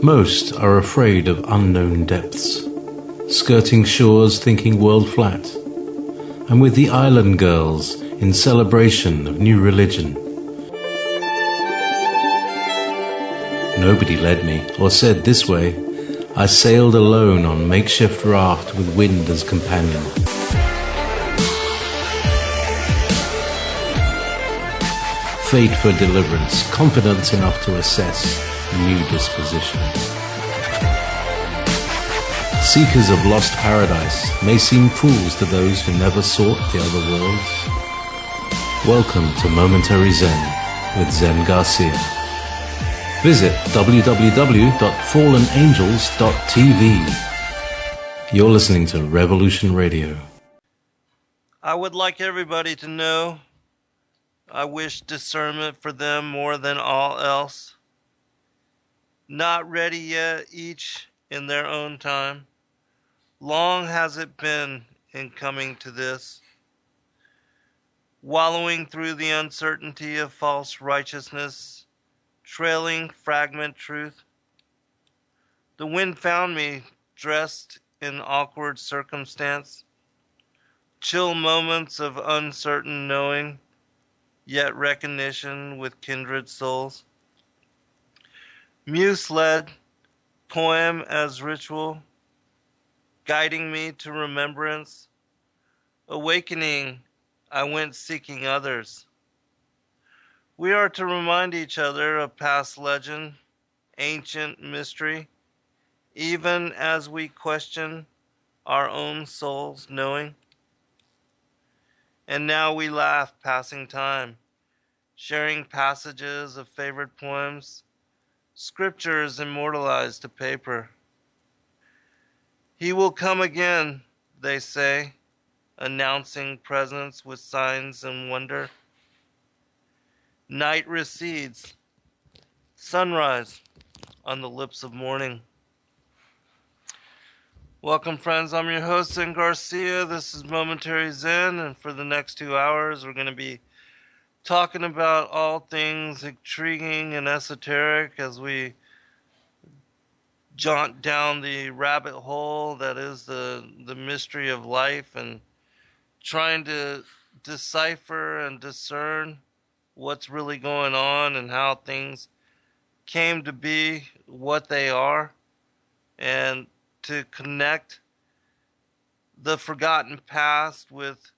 Most are afraid of unknown depths, skirting shores thinking world flat. I'm with the island girls in celebration of new religion. Nobody led me or said this way. I sailed alone on makeshift raft with wind as companion. Fate for deliverance, confidence enough to assess new disposition. Seekers of lost paradise may seem fools to those who never sought the other worlds. Welcome to Momentary Zen with Zen Garcia. Visit www.fallenangels.tv. You're listening to Revolution Radio. I would like everybody to know I wish discernment for them more than all else. Not ready yet, each in their own time. Long has it been in coming to this, wallowing through the uncertainty of false righteousness, trailing fragment truth. The wind found me dressed in awkward circumstance, chill moments of uncertain knowing, yet recognition with kindred souls. Muse-led, poem as ritual, guiding me to remembrance. Awakening, I went seeking others. We are to remind each other of past legend, ancient mystery, even as we question our own souls knowing. And now we laugh passing time, sharing passages of favorite poems, scriptures immortalized to paper. He will come again, they say, announcing presence with signs and wonder. Night recedes, sunrise on the lips of morning. Welcome, friends. I'm your host, Zen Garcia. This is Momentary Zen, and for the next 2 hours, we're going to be talking about all things intriguing and esoteric as we jaunt down the rabbit hole that is the mystery of life, and trying to decipher and discern what's really going on and how things came to be what they are, and to connect the forgotten past with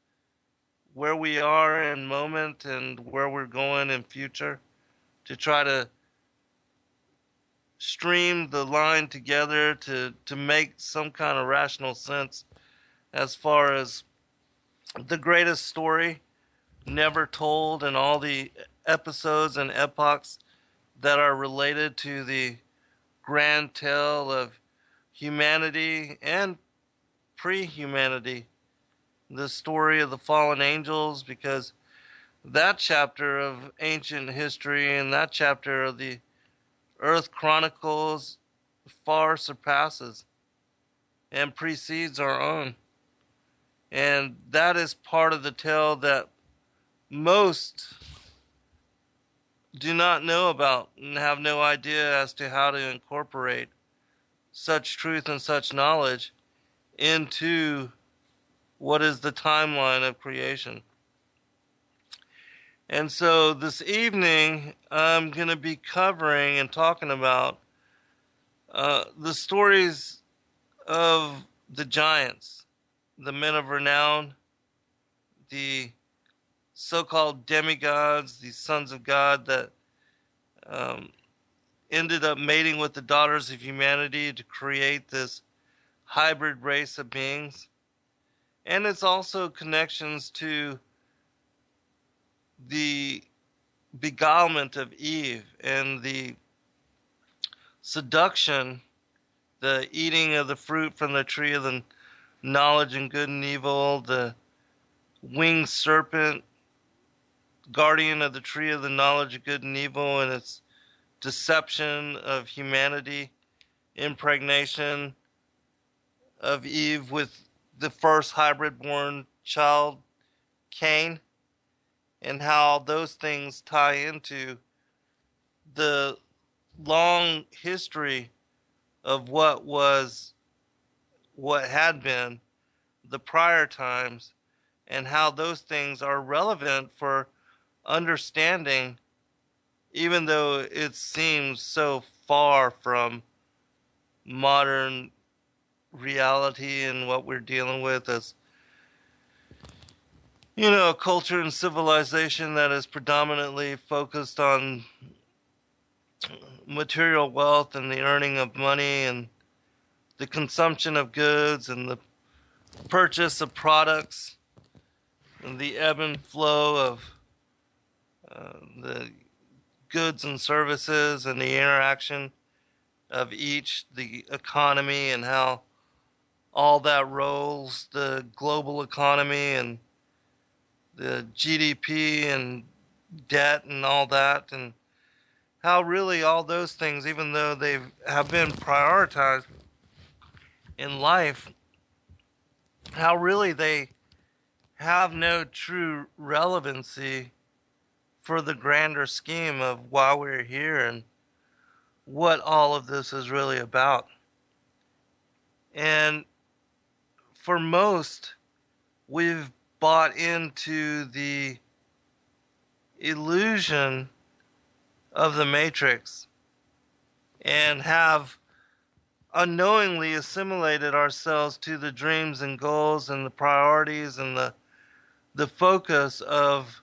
where we are in moment and where we're going in future, to try to stream the line together to make some kind of rational sense as far as the greatest story never told and all the episodes and epochs that are related to the grand tale of humanity and pre-humanity, the story of the fallen angels, because that chapter of ancient history and that chapter of the Earth Chronicles far surpasses and precedes our own. And that is part of the tale that most do not know about and have no idea as to how to incorporate such truth and such knowledge into what is the timeline of creation. And so this evening, I'm going to be covering and talking about the stories of the giants, the men of renown, the so-called demigods, the sons of God that ended up mating with the daughters of humanity to create this hybrid race of beings. And it's also connections to the beguilement of Eve and the seduction, the eating of the fruit from the tree of the knowledge and good and evil, the winged serpent, guardian of the tree of the knowledge of good and evil, and its deception of humanity, impregnation of Eve with the first hybrid-born child, Cain, and how those things tie into the long history of what had been the prior times, and how those things are relevant for understanding, even though it seems so far from modern reality and what we're dealing with as, a culture and civilization that is predominantly focused on material wealth and the earning of money and the consumption of goods and the purchase of products and the ebb and flow of the goods and services and the interaction of each, the economy and how all that rolls, the global economy and the GDP and debt and all that, and how really all those things, even though they have been prioritized in life, how really they have no true relevancy for the grander scheme of why we're here and what all of this is really about. And for most, we've bought into the illusion of the Matrix and have unknowingly assimilated ourselves to the dreams and goals and the priorities and the focus of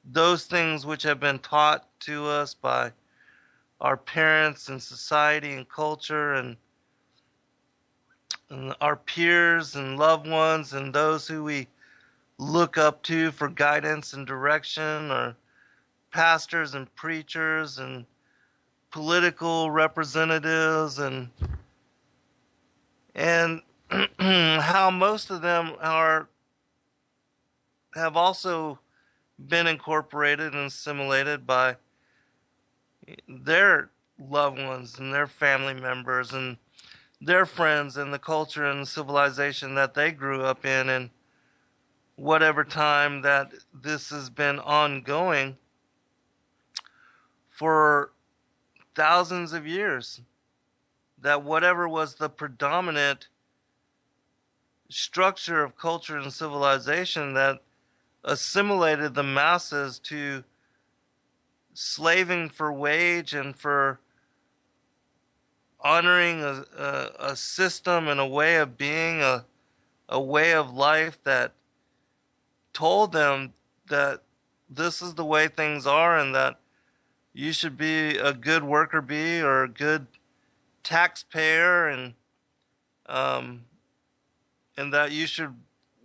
those things which have been taught to us by our parents and society and culture and our peers and loved ones and those who we look up to for guidance and direction, or pastors and preachers and political representatives, and how most of them have also been incorporated and assimilated by their loved ones and their family members and their friends and the culture and civilization that they grew up in, and whatever time that this has been ongoing for thousands of years, that whatever was the predominant structure of culture and civilization that assimilated the masses to slaving for wage and for honoring a system and a way of being, a way of life that told them that this is the way things are and that you should be a good worker bee or a good taxpayer, and that you should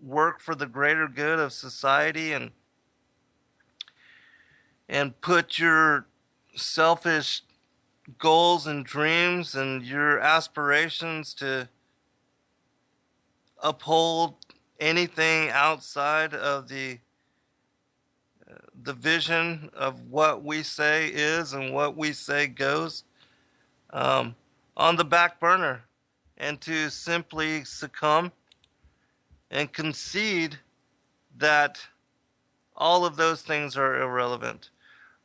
work for the greater good of society and put your selfish goals and dreams and your aspirations to uphold anything outside of the vision of what we say is and what we say goes on the back burner, and to simply succumb and concede that all of those things are irrelevant.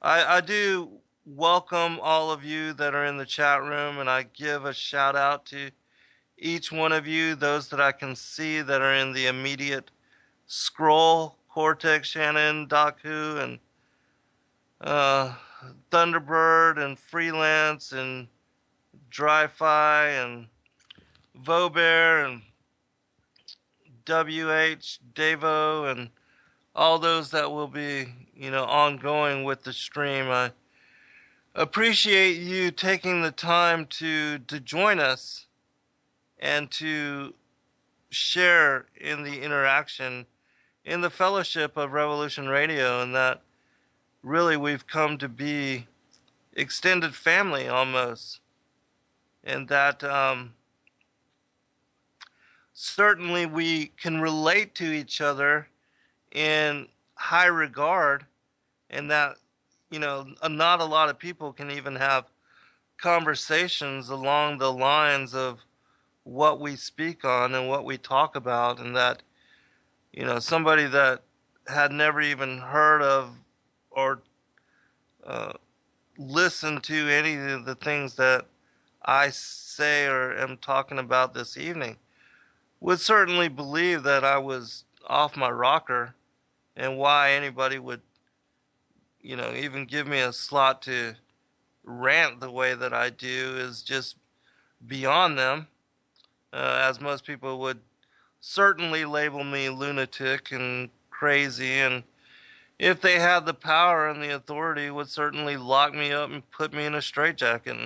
I do welcome all of you that are in the chat room, and I give a shout out to each one of you, those that I can see that are in the immediate scroll, Cortex, Shannon, Daku, and Thunderbird, and Freelance, and Dry-Fi, and Vobear, and WH, Davo, and all those that will be, ongoing with the stream. I appreciate you taking the time to join us and to share in the interaction in the fellowship of Revolution Radio, and that really we've come to be extended family almost, and that certainly we can relate to each other in high regard, and that not a lot of people can even have conversations along the lines of what we speak on and what we talk about, and that somebody that had never even heard of or listened to any of the things that I say or am talking about this evening would certainly believe that I was off my rocker, and why anybody would, even give me a slot to rant the way that I do is just beyond them, as most people would certainly label me lunatic and crazy, and if they had the power and the authority, would certainly lock me up and put me in a straitjacket.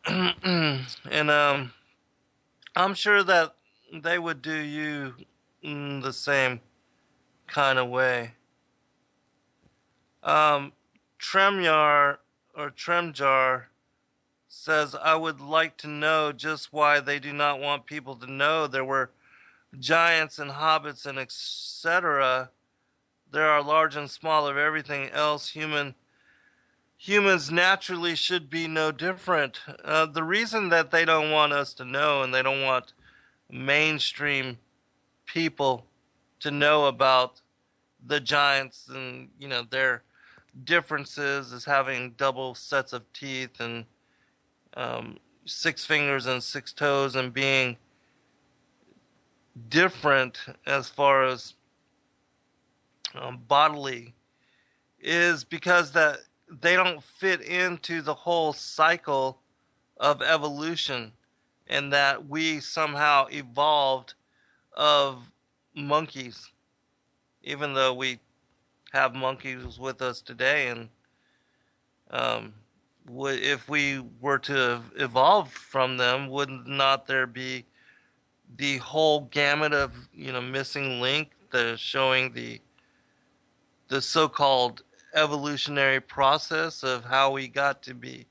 And I'm sure that they would do you the same kind of way. Tremyar or Tremjar says, I would like to know just why they do not want people to know there were giants and hobbits and etc. There are large and small of everything else. Humans naturally should be no different. The reason that they don't want us to know, and they don't want mainstream people to know about the giants and their differences as having double sets of teeth and 6 fingers and 6 toes and being different as far as bodily, is because that they don't fit into the whole cycle of evolution, and that we somehow evolved of monkeys, even though we have monkeys with us today. And if we were to have evolved from them, would not there be the whole gamut of missing link, the showing the so-called evolutionary process of how we got to be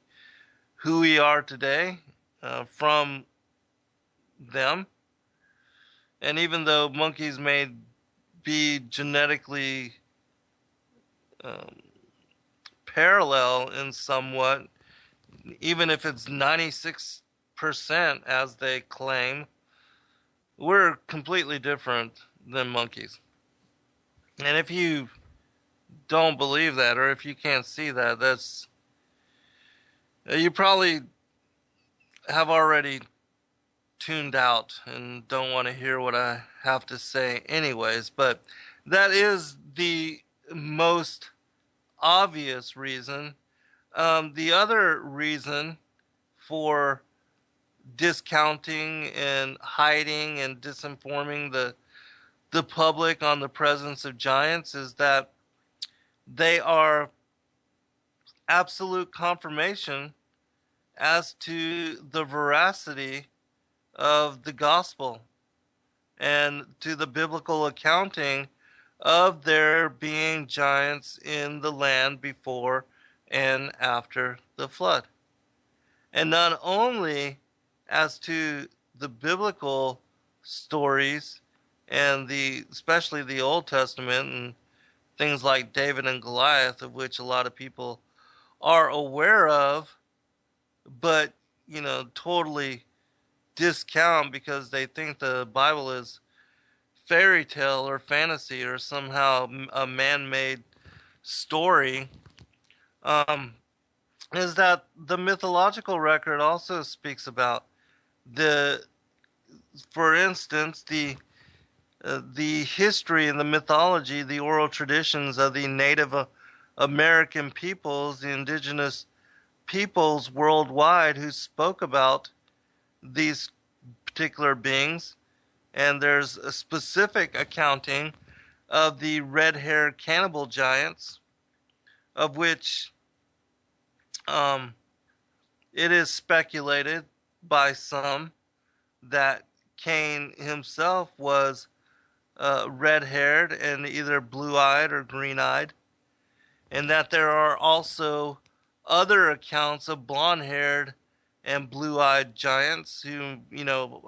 who we are today from them? And even though monkeys may be genetically parallel in somewhat, even if it's 96% as they claim, we're completely different than monkeys. And if you don't believe that, or if you can't see that, that's you probably have already tuned out and don't want to hear what I have to say anyways. But that is the most obvious reason. The other reason for discounting and hiding and disinforming the public on the presence of giants is that they are absolute confirmation as to the veracity of the gospel and to the biblical accounting of there being giants in the land before and after the flood. And not only as to the biblical stories and especially the Old Testament and things like David and Goliath, of which a lot of people are aware of, but totally discount because they think the Bible is fairy tale or fantasy or somehow a man-made story, is that the mythological record also speaks about for instance, the history and the mythology, the oral traditions of the Native American peoples, the indigenous peoples worldwide who spoke about these particular beings. And there's a specific accounting of the red-haired cannibal giants, of which it is speculated by some that Cain himself was red-haired and either blue-eyed or green-eyed, and that there are also other accounts of blonde-haired and blue-eyed giants who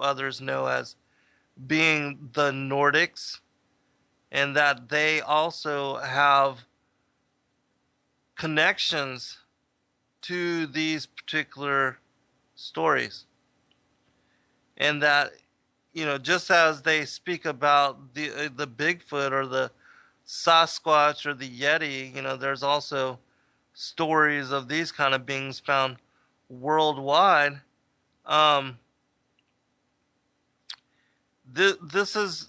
others know as being the Nordics, and that they also have connections to these particular stories. And that just as they speak about the Bigfoot or the Sasquatch or the Yeti, there's also stories of these kind of beings found worldwide. Um, this is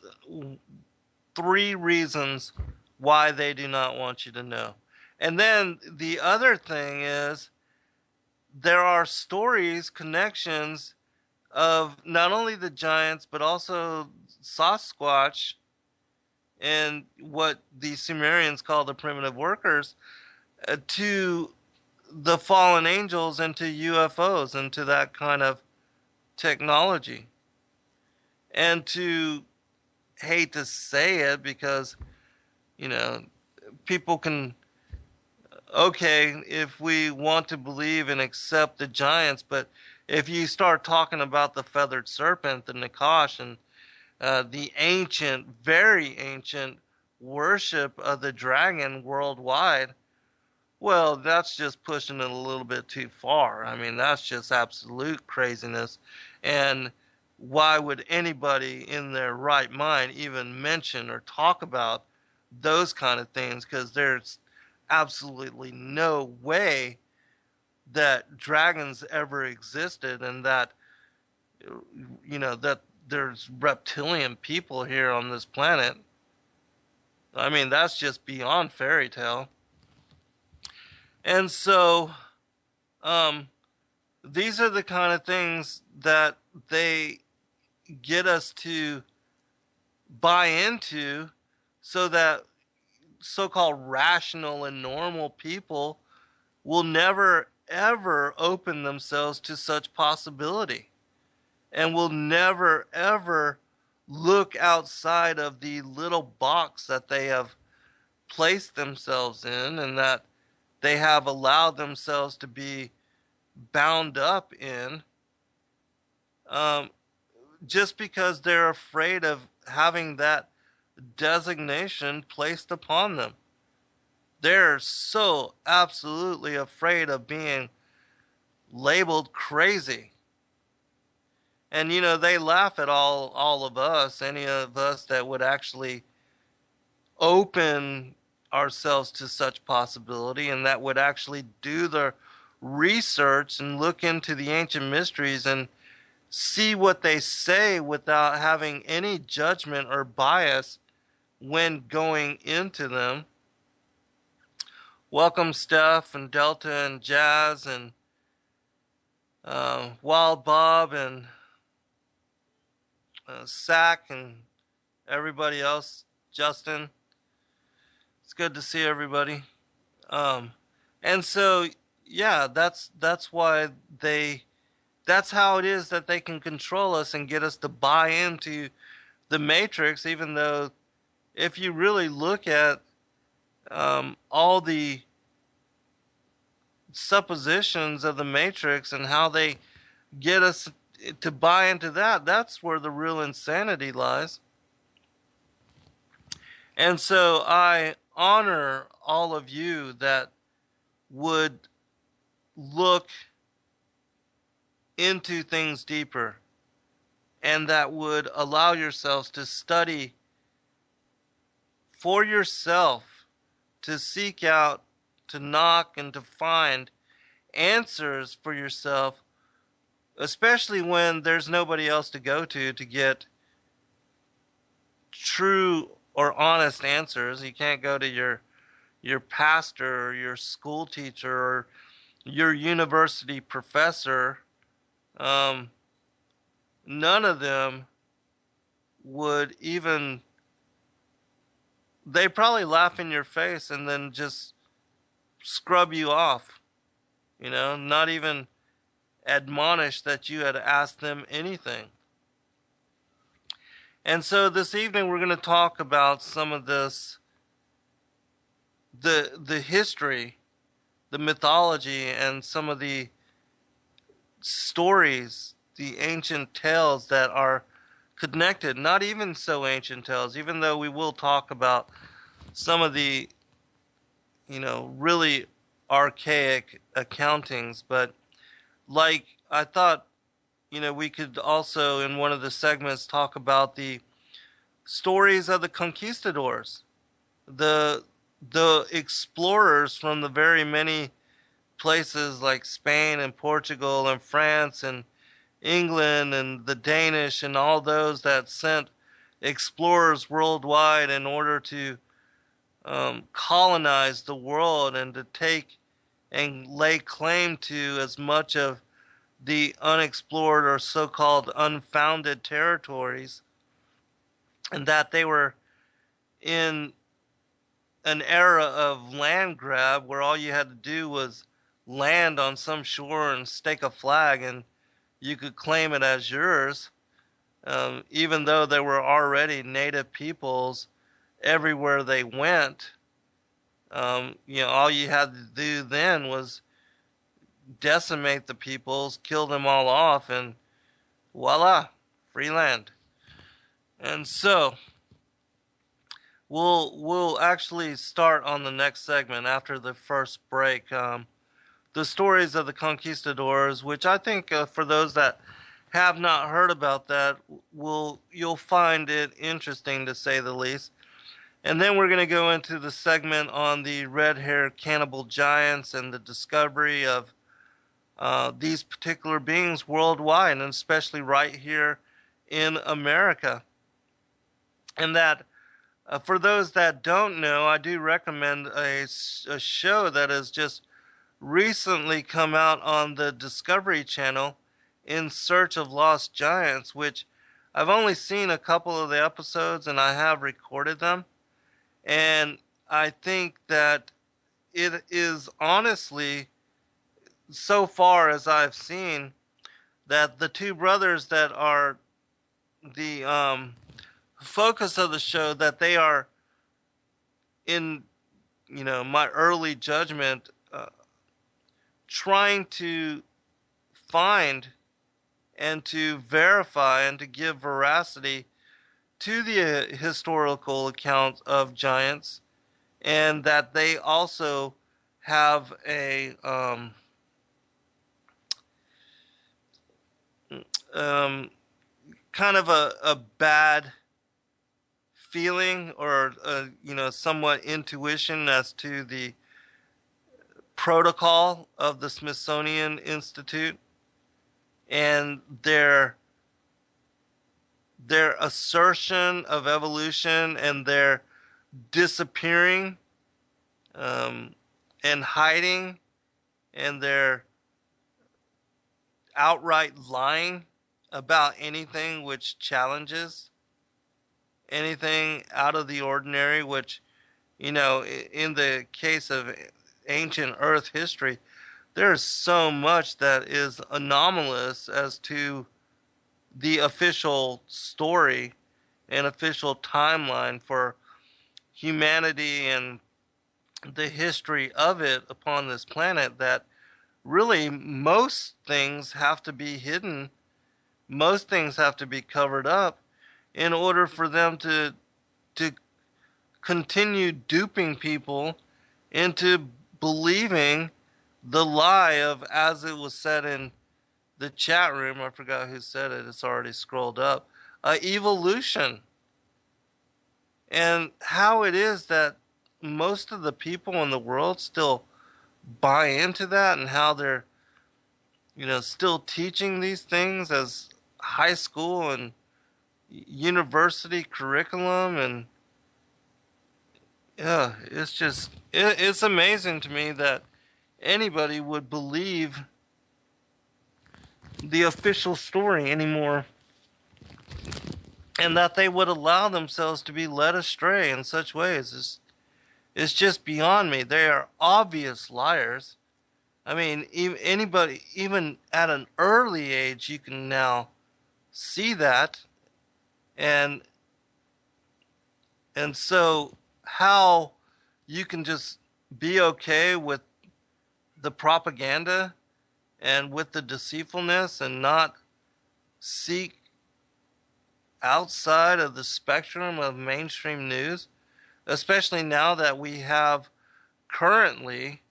three reasons why they do not want you to know. And then the other thing is there are stories, connections of not only the giants, but also Sasquatch and what the Sumerians call the primitive workers, to the fallen angels and to UFOs and to that kind of technology. And to hate to say it because, you know, people can, okay, if we want to believe and accept the giants, but if you start talking about the feathered serpent, the Nakash, and the ancient, very ancient worship of the dragon worldwide, well, that's just pushing it a little bit too far. I mean, that's just absolute craziness. And why would anybody in their right mind even mention or talk about those kind of things? Because there's absolutely no way that dragons ever existed and that, you know, that there's reptilian people here on this planet. I mean, that's just beyond fairy tale. And so, these are the kind of things that they get us to buy into so that so-called rational and normal people will never ever open themselves to such possibility and will never ever look outside of the little box that they have placed themselves in and that they have allowed themselves to be bound up in, just because they're afraid of having that designation placed upon them. They're so absolutely afraid of being labeled crazy. And you know, they laugh at all of us, any of us that would actually open ourselves to such possibility and that would actually do the research and look into the ancient mysteries and see what they say without having any judgment or bias when going into them. Welcome Steph and Delta and Jazz and Wild Bob and Sack and everybody else. Justin, it's good to see everybody. And so, yeah, that's why that's how it is that they can control us and get us to buy into the Matrix, even though if you really look at all the suppositions of the Matrix and how they get us to buy into that, that's where the real insanity lies. And so I honor all of you that would look into things deeper and that would allow yourselves to study for yourself, to seek out, to knock, and to find answers for yourself, especially when there's nobody else to go to get true or honest answers. You can't go to your pastor or your school teacher or your university professor. None of them would even, they probably laugh in your face and then just scrub you off, you know, not even admonish that you had asked them anything. And so this evening we're going to talk about some of this, the history, the mythology, and some of the stories, the ancient tales that are connected, not even so ancient tales, even though we will talk about some of the, you know, really archaic accountings. But like I thought, you know, we could also in one of the segments talk about the stories of the conquistadors, the explorers from the very many places like Spain and Portugal and France and England and the Danish and all those that sent explorers worldwide in order to colonize the world and to take and lay claim to as much of the unexplored or so-called unfounded territories, and that they were in an era of land grab where all you had to do was land on some shore and stake a flag and you could claim it as yours, even though there were already native peoples everywhere they went. All you had to do then was decimate the peoples, kill them all off, and voila, free land. And so we'll actually start on the next segment after the first break. The stories of the conquistadors, which I think for those that have not heard about that, you'll find it interesting to say the least. And then we're going to go into the segment on the red-haired cannibal giants and the discovery of these particular beings worldwide, and especially right here in America. And that, for those that don't know, I do recommend a show that has just recently come out on the Discovery Channel, In Search of Lost Giants, which I've only seen a couple of the episodes and I have recorded them. And I think that it is honestly, so far as I've seen, that the two brothers that are the focus of the show, that they are, in my early judgment, trying to find and to verify and to give veracity to the historical accounts of giants, and that they also have a kind of a bad feeling, or somewhat intuition as to the protocol of the Smithsonian Institute and their assertion of evolution and their disappearing and hiding and their outright lying about anything which challenges anything out of the ordinary, which, in the case of ancient Earth history, there's so much that is anomalous as to the official story and official timeline for humanity and the history of it upon this planet, that really most things have to be hidden, most things have to be covered up in order for them to continue duping people into believing the lie of, as it was said in the chat room, I forgot who said it, it's already scrolled up, evolution. And how it is that most of the people in the world still buy into that, and how they're, still teaching these things as high school and university curriculum. And yeah, it's just, it's amazing to me that anybody would believe the official story anymore, and that they would allow themselves to be led astray in such ways. It's just beyond me. They are obvious liars. I mean, anybody, even at an early age, you can now see that. And so how you can just be okay with the propaganda and with the deceitfulness and not seek outside of the spectrum of mainstream news, especially now that we have currently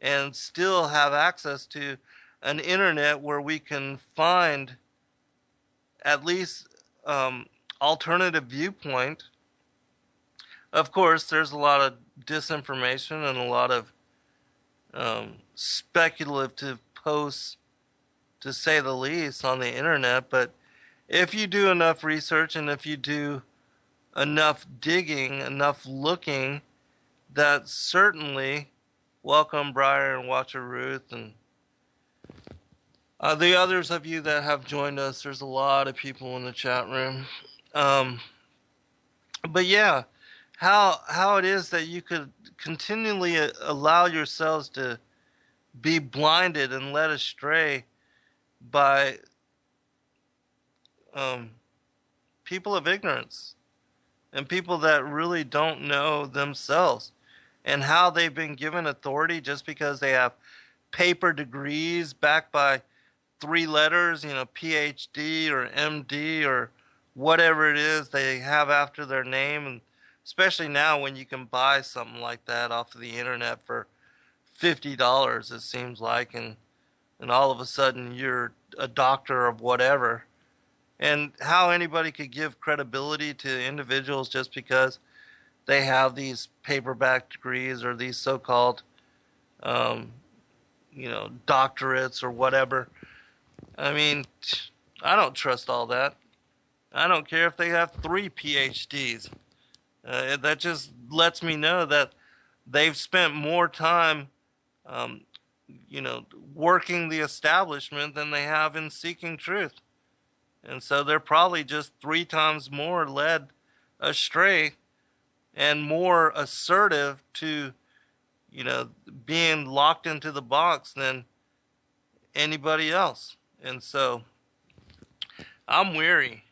and still have access to an internet where we can find at least alternative viewpoint. Of course, there's a lot of disinformation and a lot of speculative posts, to say the least, on the internet. But if you do enough research and if you do enough digging, enough looking, that certainly, welcome Briar and Watcher Ruth and the others of you that have joined us. There's a lot of people in the chat room. But yeah, how it is that you could continually allow yourselves to be blinded and led astray by people of ignorance and people that really don't know themselves, and how they've been given authority just because they have paper degrees backed by 3 letters, PhD or MD or whatever it is they have after their name. And especially now when you can buy something like that off of the internet for $50, it seems like, and all of a sudden you're a doctor of whatever. And how anybody could give credibility to individuals just because they have these paperback degrees or these so-called, doctorates or whatever. I mean, I don't trust all that. I don't care if they have 3 PhDs. That just lets me know that they've spent more time, working the establishment than they have in seeking truth. And so they're probably just 3 times more led astray and more assertive to, being locked into the box than anybody else. And so I'm weary,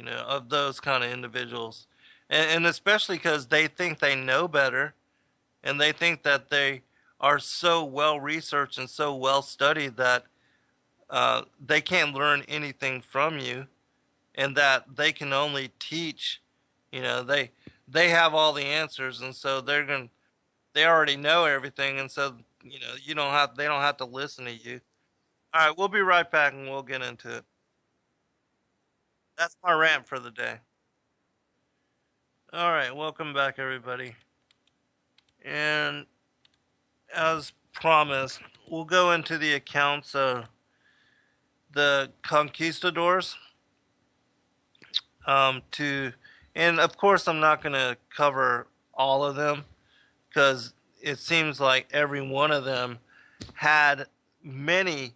of those kind of individuals. And especially because they think they know better, and they think that they are so well researched and so well studied that they can't learn anything from you, and that they can only teach. They have all the answers, and so they already know everything, and so they don't have to listen to you. All right, we'll be right back, and we'll get into it. That's my rant for the day. All right, welcome back, everybody. And as promised, we'll go into the accounts of the conquistadors. And of course, I'm not going to cover all of them, because it seems like every one of them had many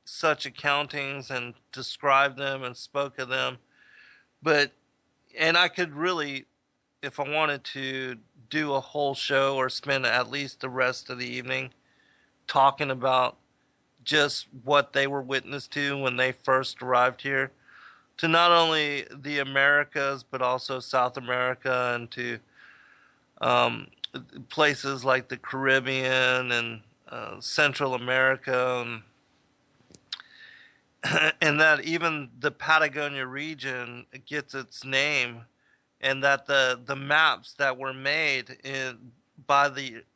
such accountings and described them and spoke of them. And I could really, if I wanted to, do a whole show or spend at least the rest of the evening talking about just what they were witness to when they first arrived here, to not only the Americas, but also South America, and to places like the Caribbean and Central America, and that even the Patagonia region gets its name, and that the maps that were made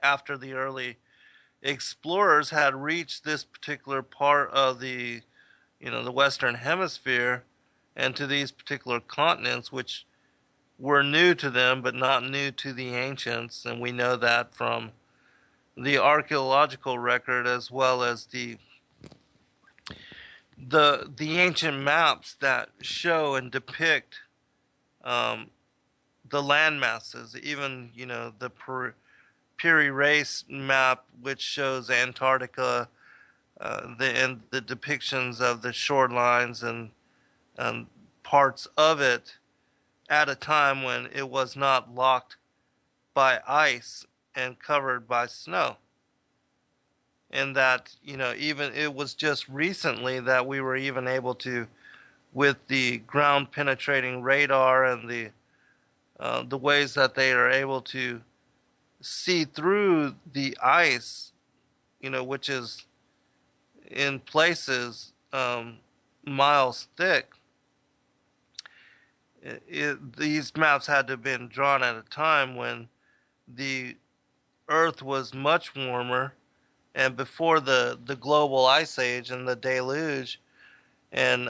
after the early explorers had reached this particular part of the Western Hemisphere, and to these particular continents, which were new to them but not new to the ancients. And we know that from the archaeological record, as well as the ancient maps that show and depict the land masses. Even the Piri Reis map, which shows Antarctica, and the depictions of the shorelines and parts of it at a time when it was not locked by ice and covered by snow. And that, even it was just recently that we were even able to, with the ground penetrating radar and the ways that they are able to see through the ice, which is in places miles thick. These maps had to have been drawn at a time when the Earth was much warmer, and before the global ice age and the deluge, and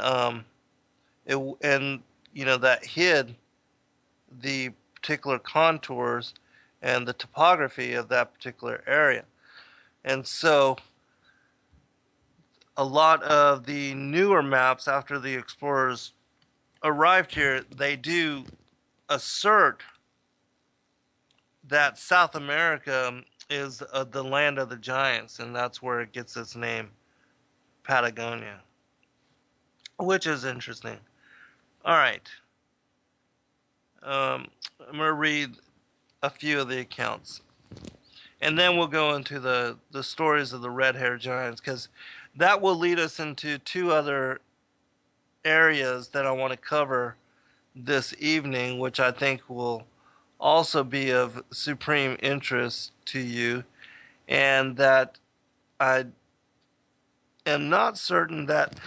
that hid the particular contours and the topography of that particular area. And so a lot of the newer maps after the explorers arrived here, they do assert that South America is the land of the giants, and that's where it gets its name, Patagonia, which is interesting. All right. I'm going to read a few of the accounts. And then we'll go into the stories of the red-haired giants, because that will lead us into two other areas that I want to cover this evening, which I think will also be of supreme interest to you, and that I am not certain that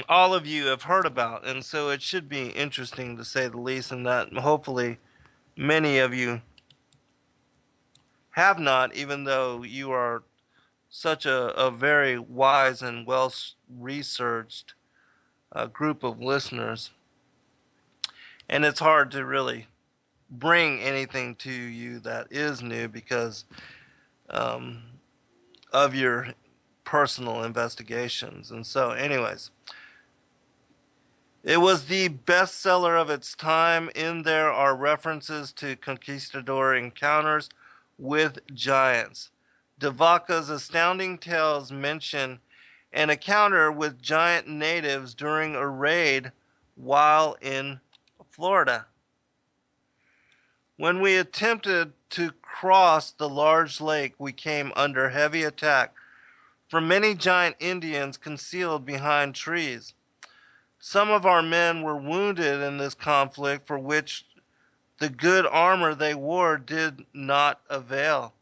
all of you have heard about. And so it should be interesting to say the least, and that hopefully many of you have not, even though you are such a very wise and well researched group of listeners. And it's hard to really bring anything to you that is new because of your personal investigations. And so, anyways, it was the bestseller of its time. In there are references to conquistador encounters with giants. De Vaca's astounding tales mention an encounter with giant natives during a raid while in Florida. When we attempted to cross the large lake, we came under heavy attack from many giant Indians concealed behind trees. Some of our men were wounded in this conflict, for which the good armor they wore did not avail.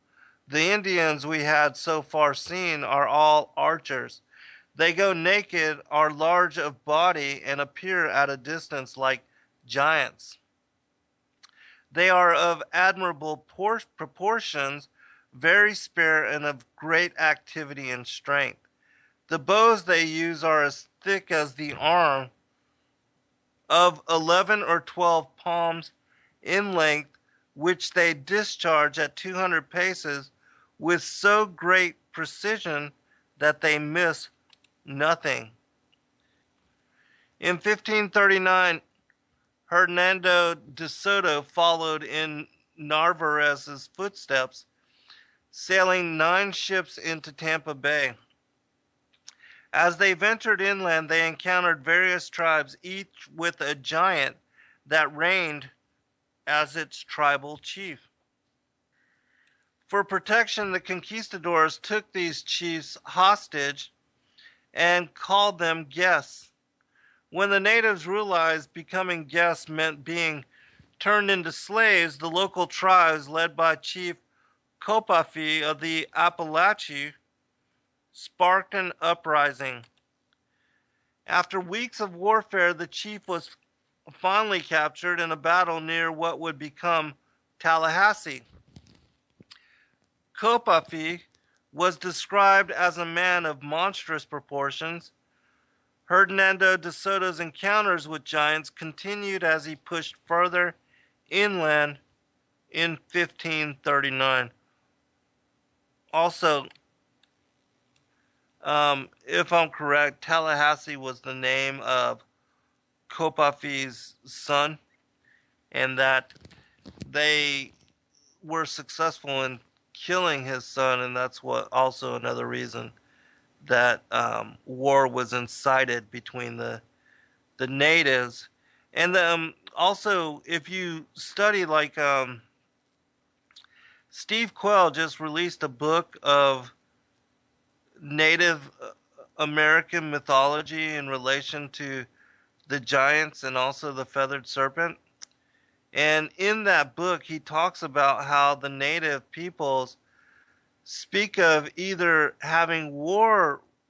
The Indians we had so far seen are all archers. They go naked, are large of body, and appear at a distance like giants. They are of admirable proportions, very spare, and of great activity and strength. The bows they use are as thick as the arm, of 11 or 12 palms in length, which they discharge at 200 paces with so great precision that they miss nothing. In 1539, Hernando de Soto followed in Alvarez's footsteps, sailing 9 ships into Tampa Bay. As they ventured inland, they encountered various tribes, each with a giant that reigned as its tribal chief. For protection, the conquistadors took these chiefs hostage and called them guests. When the natives realized becoming guests meant being turned into slaves, the local tribes, led by Chief Copafi of the Appalachee, sparked an uprising. After weeks of warfare, the chief was finally captured in a battle near what would become Tallahassee. Copafi was described as a man of monstrous proportions. Hernando de Soto's encounters with giants continued as he pushed further inland in 1539. Also, if I'm correct, Tallahassee was the name of Copafi's son, and that they were successful in killing his son, and that's what also another reason that war was incited between the natives. And also, if you study, like Steve Quell just released a book of Native American mythology in relation to the giants and also the feathered serpent. And in that book, he talks about how the native peoples speak of either having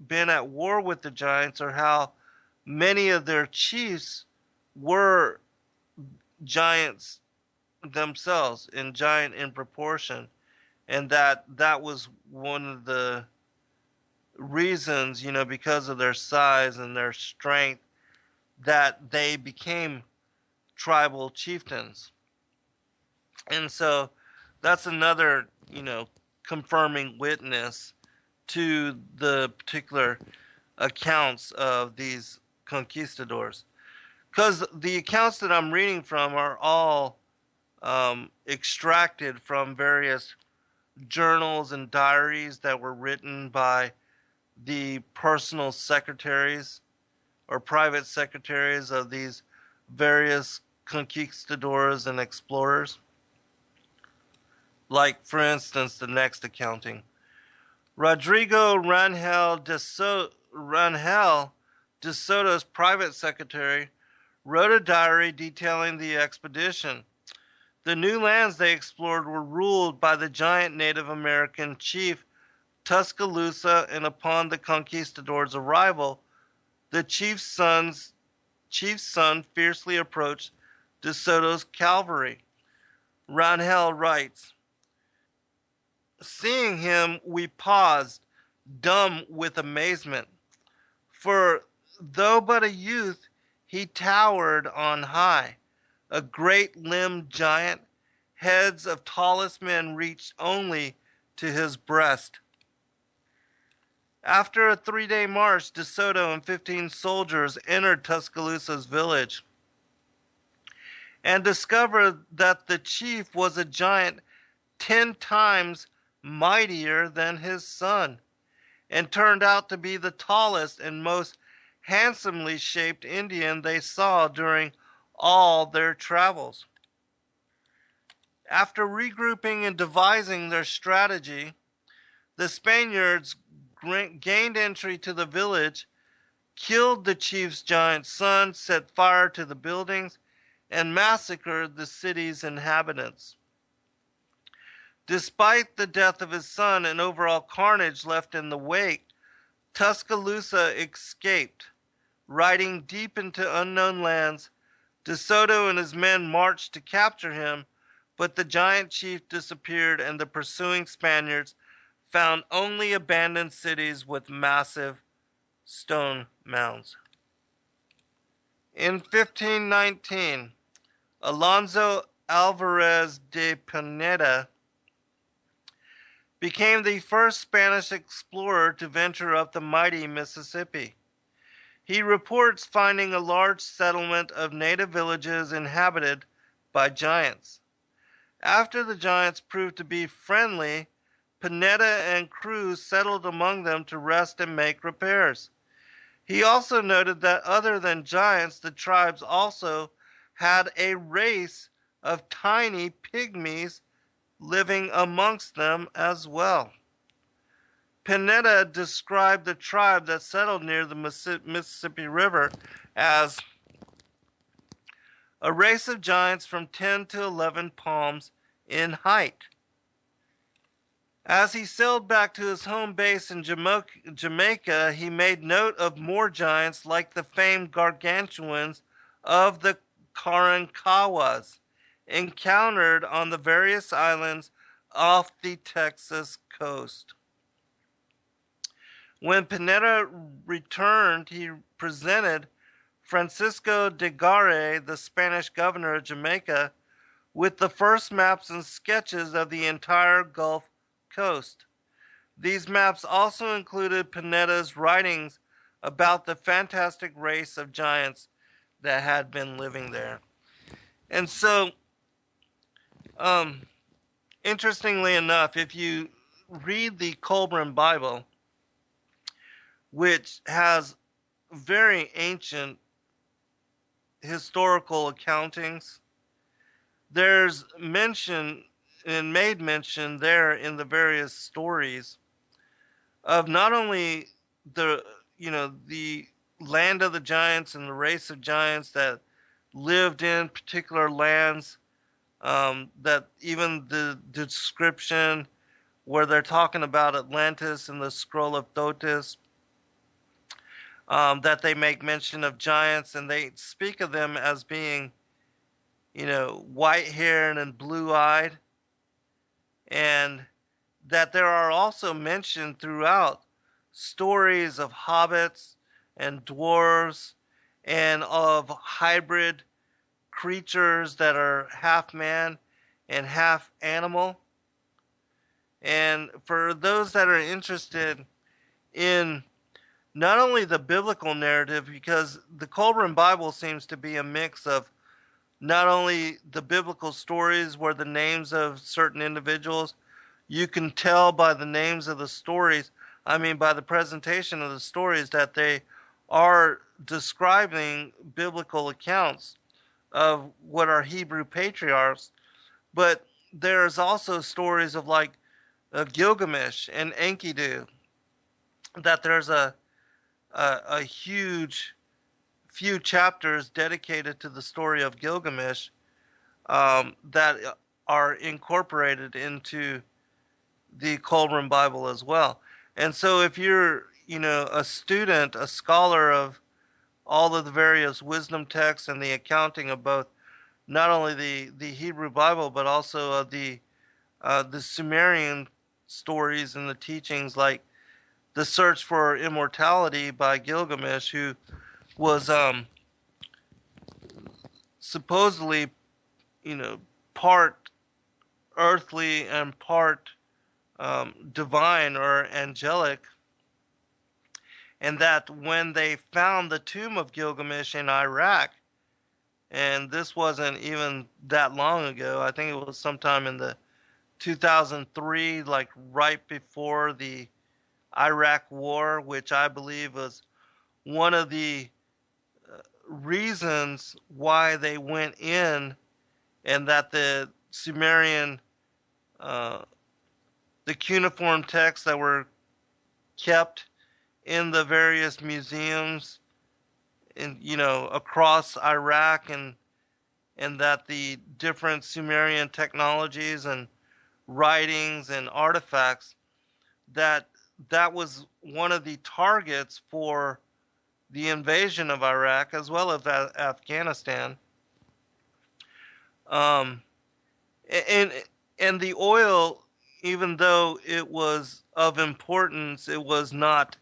been at war with the giants, or how many of their chiefs were giants themselves, and giant in proportion. And that was one of the reasons, because of their size and their strength, that they became tribal chieftains. And so that's another, confirming witness to the particular accounts of these conquistadors. Because the accounts that I'm reading from are all extracted from various journals and diaries that were written by the personal secretaries or private secretaries of these various conquistadors and explorers. Like, for instance, the next accounting. Rodrigo Rangel de Soto's private secretary wrote a diary detailing the expedition. The new lands they explored were ruled by the giant Native American chief Tuscaloosa, and upon the conquistadors' arrival, the chief's son fiercely approached De Soto's cavalry. Rangel writes, "Seeing him, we paused, dumb with amazement. For though but a youth, he towered on high, a great-limbed giant. Heads of tallest men reached only to his breast." After a 3-day march, De Soto and 15 soldiers entered Tuscaloosa's village and discovered that the chief was a giant 10 times mightier than his son, and turned out to be the tallest and most handsomely shaped Indian they saw during all their travels. After regrouping and devising their strategy, the Spaniards gained entry to the village, killed the chief's giant son, set fire to the buildings, and massacred the city's inhabitants. Despite the death of his son and overall carnage left in the wake, Tuscaloosa escaped. Riding deep into unknown lands, De Soto and his men marched to capture him, but the giant chief disappeared, and the pursuing Spaniards found only abandoned cities with massive stone mounds. In 1519, Alonso Alvarez de Pineda became the first Spanish explorer to venture up the mighty Mississippi. He reports finding a large settlement of native villages inhabited by giants. After the giants proved to be friendly, Pineda and crew settled among them to rest and make repairs. He also noted that other than giants, the tribes also had a race of tiny pygmies living amongst them as well. Pineda described the tribe that settled near the Mississippi River as a race of giants from 10 to 11 palms in height. As he sailed back to his home base in Jamaica, he made note of more giants like the famed gargantuans of the Karankawas, encountered on the various islands off the Texas coast. When Pineda returned, he presented Francisco de Garay, the Spanish governor of Jamaica, with the first maps and sketches of the entire Gulf Coast. These maps also included Pineda's writings about the fantastic race of giants that had been living there. And so, interestingly enough, if you read the Colburn Bible, which has very ancient historical accountings, there's mention and made mention there in the various stories of not only the land of the giants and the race of giants that lived in particular lands, that even the description where they're talking about Atlantis and the scroll of Thotis, that they make mention of giants, and they speak of them as being, white-haired and blue-eyed, and that there are also mentioned throughout stories of hobbits and dwarves and of hybrid creatures that are half man and half animal. And for those that are interested in not only the biblical narrative, because the Kolbrin Bible seems to be a mix of not only the biblical stories where the names of certain individuals, you can tell by the names of the stories, I mean, by the presentation of the stories, that they are describing biblical accounts of what are Hebrew patriarchs. But there's also stories of like Gilgamesh and Enkidu, that there's a huge few chapters dedicated to the story of Gilgamesh that are incorporated into the Kolbrin Bible as well. And so if you're, a student, a scholar of all of the various wisdom texts and the accounting of both not only the Hebrew Bible but also of the Sumerian stories and the teachings, like the search for immortality by Gilgamesh, who was supposedly, part earthly and part divine or angelic, and that when they found the tomb of Gilgamesh in Iraq, and this wasn't even that long ago, I think it was sometime in the 2003, like right before the Iraq War, which I believe was one of the reasons why they went in, and that the Sumerian, the cuneiform texts that were kept in the various museums in, across Iraq, and that the different Sumerian technologies and writings and artifacts, that was one of the targets for the invasion of Iraq as well as Afghanistan. And the oil, even though it was of importance, it was not,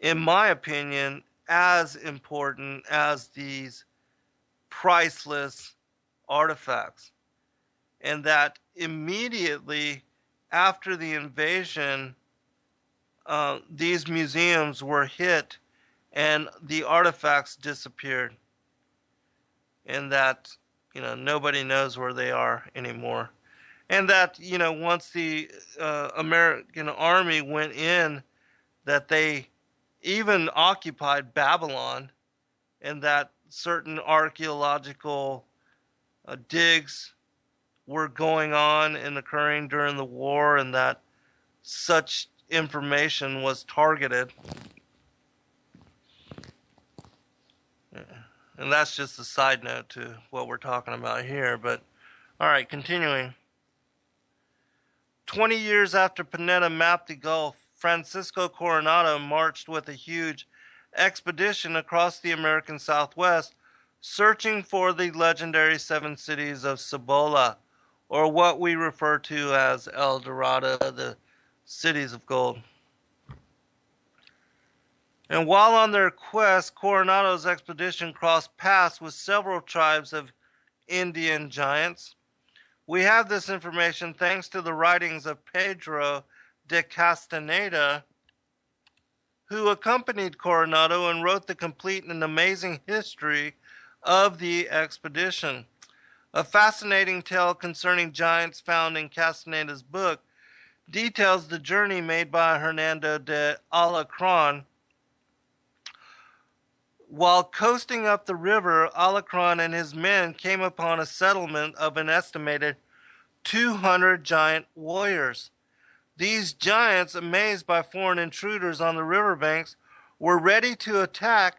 in my opinion, as important as these priceless artifacts. And that immediately after the invasion, these museums were hit and the artifacts disappeared. And that, nobody knows where they are anymore. And that, once the American army went in, that they even occupied Babylon, and that certain archaeological digs were going on and occurring during the war, and that such information was targeted. And that's just a side note to what we're talking about here. But, all right, continuing. 20 years after Pineda mapped the Gulf, Francisco Coronado marched with a huge expedition across the American Southwest, searching for the legendary 7 cities of Cibola, or what we refer to as El Dorado, the cities of gold. And while on their quest, Coronado's expedition crossed paths with several tribes of Indian giants. We have this information thanks to the writings of Pedro de Castaneda, who accompanied Coronado and wrote the complete and amazing history of the expedition. A fascinating tale concerning giants found in Castaneda's book details the journey made by Hernando de Alacron. While coasting up the river, Alacron and his men came upon a settlement of an estimated 200 giant warriors. These giants, amazed by foreign intruders on the riverbanks, were ready to attack,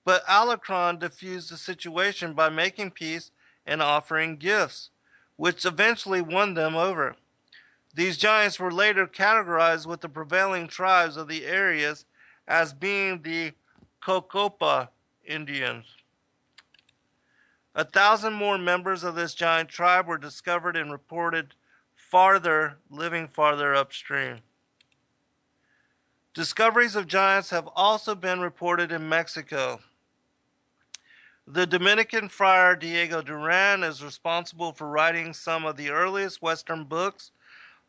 but Alacron diffused the situation by making peace and offering gifts, which eventually won them over. These giants were later categorized with the prevailing tribes of the areas as being the Paiute Indians. 1,000 more members of this giant tribe were discovered and reported living farther upstream. Discoveries of giants have also been reported in Mexico. The Dominican friar Diego Duran is responsible for writing some of the earliest Western books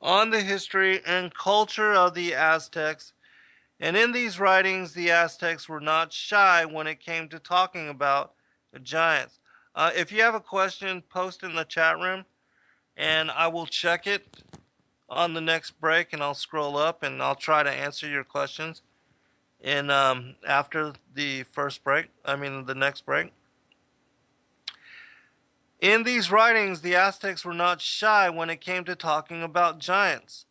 on the history and culture of the Aztecs, and in these writings, the Aztecs were not shy when it came to talking about the giants. If you have a question, post in the chat room, and I will check it on the next break, and I'll scroll up and I'll try to answer your questions in after the first break. I mean, the next break. In these writings, the Aztecs were not shy when it came to talking about giants.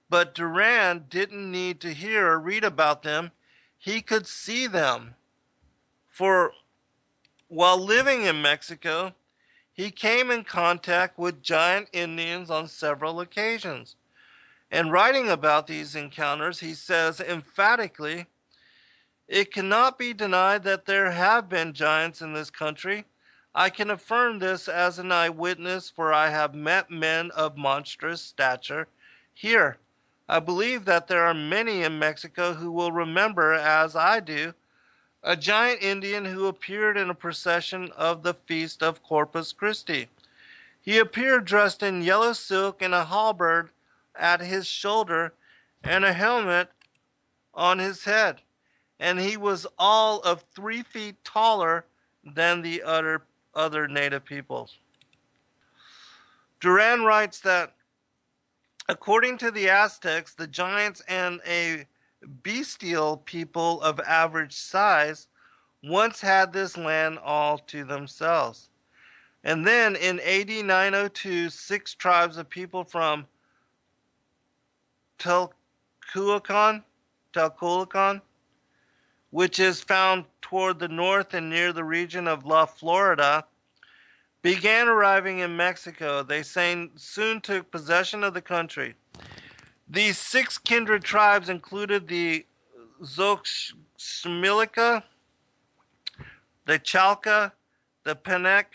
But Duran didn't need to hear or read about them. He could see them. For while living in Mexico, he came in contact with giant Indians on several occasions. And writing about these encounters, he says emphatically, "It cannot be denied that there have been giants in this country. I can affirm this as an eyewitness, for I have met men of monstrous stature here. I believe that there are many in Mexico who will remember, as I do, a giant Indian who appeared in a procession of the feast of Corpus Christi. He appeared dressed in yellow silk and a halberd at his shoulder and a helmet on his head, and he was all of 3 feet taller than the other native peoples." Duran writes that according to the Aztecs, the giants and a bestial people of average size once had this land all to themselves. And then in AD 902, 6 tribes of people from Telcuacan, which is found toward the north and near the region of La Florida, began arriving in Mexico. They soon took possession of the country. These 6 kindred tribes included the Xochimilca, the Chalca, the Penec,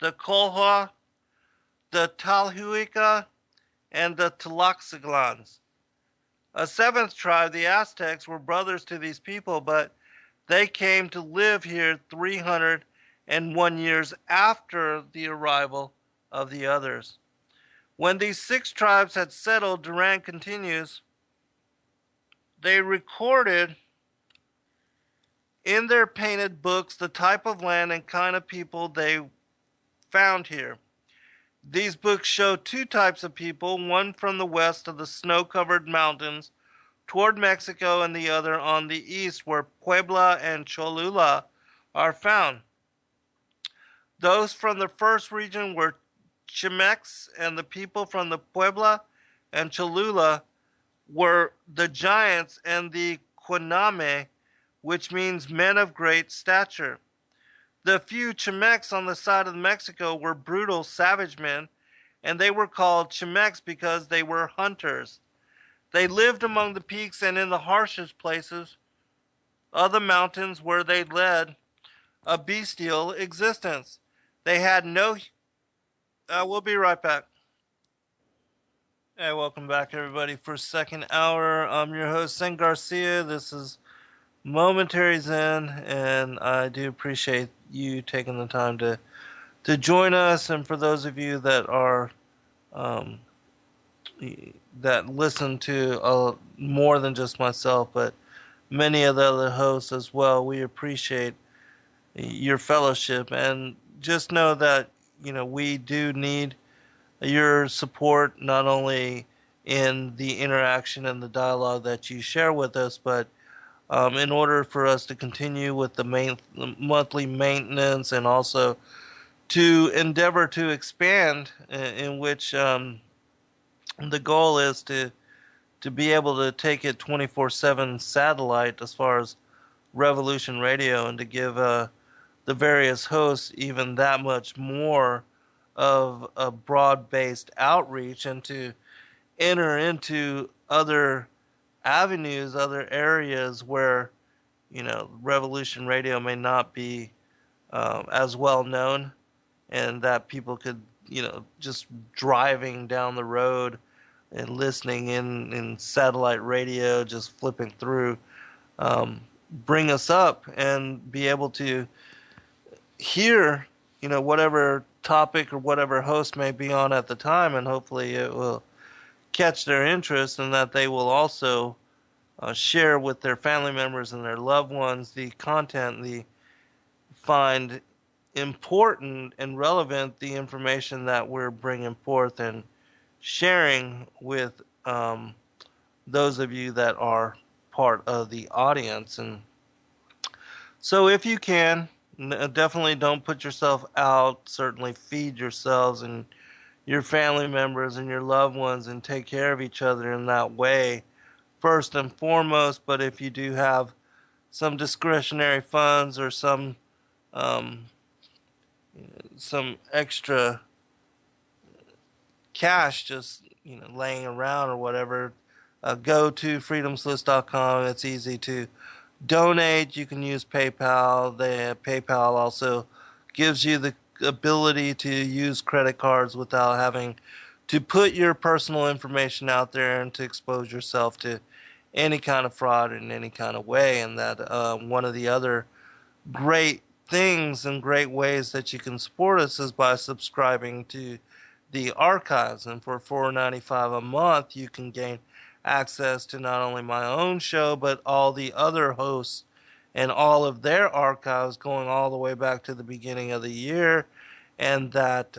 the Colhua, the Talhuica, and the Tlaxcalans. A 7th tribe, the Aztecs, were brothers to these people, but they came to live here 301 years after the arrival of the others. When these 6 tribes had settled, Duran continues, they recorded in their painted books the type of land and kind of people they found here. These books show 2 types of people, one from the west of the snow-covered mountains toward Mexico and the other on the east where Puebla and Cholula are found. Those from the first region were Chimex, and the people from the Puebla and Cholula were the giants and the Quiname, which means men of great stature. The few Chimex on the side of Mexico were brutal, savage men, and they were called Chimex because they were hunters. They lived among the peaks and in the harshest places of the mountains where they led a bestial existence. They had no... we'll be right back. Hey, welcome back, everybody, for second hour. I'm your host, Zen Garcia. This is Momentary Zen, and I do appreciate you taking the time to join us. And for those of you that are that listen to more than just myself, but many of the other hosts as well, we appreciate your fellowship. And just know that we do need your support, not only in the interaction and the dialogue that you share with us, but in order for us to continue with the monthly maintenance, and also to endeavor to expand, in which the goal is to be able to take it 24/7 satellite as far as Revolution Radio, and to give the various hosts even that much more of a broad-based outreach, and to enter into other avenues, other areas where Revolution Radio may not be as well known, and that people could just driving down the road and listening in satellite radio, just flipping through, bring us up and be able to hear whatever topic or whatever host may be on at the time, and hopefully it will catch their interest, and that they will also share with their family members and their loved ones the content they find important and relevant, the information that we're bringing forth and sharing with those of you that are part of the audience. And so if you can, definitely don't put yourself out. Certainly feed yourselves and your family members and your loved ones, and take care of each other in that way first and foremost. But if you do have some discretionary funds or um, some extra cash just laying around or whatever, go to freedomslist.com. It's easy to donate. You can use PayPal. PayPal also gives you the ability to use credit cards without having to put your personal information out there and to expose yourself to any kind of fraud in any kind of way. And that one of the other great things and great ways that you can support us is by subscribing to the archives. And for $4.95 a month, you can gain access to not only my own show, but all the other hosts and all of their archives going all the way back to the beginning of the year. And that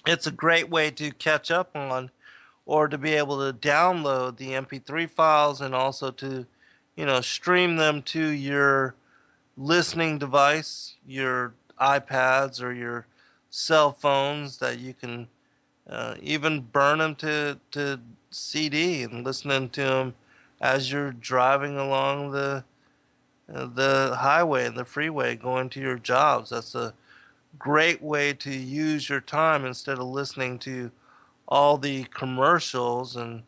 it's a great way to catch up on, or to be able to download the MP3 files, and also to, stream them to your listening device, your iPads or your cell phones, that you can even burn them to CD and listening to them as you're driving along the highway and the freeway going to your jobs. That's a great way to use your time instead of listening to all the commercials and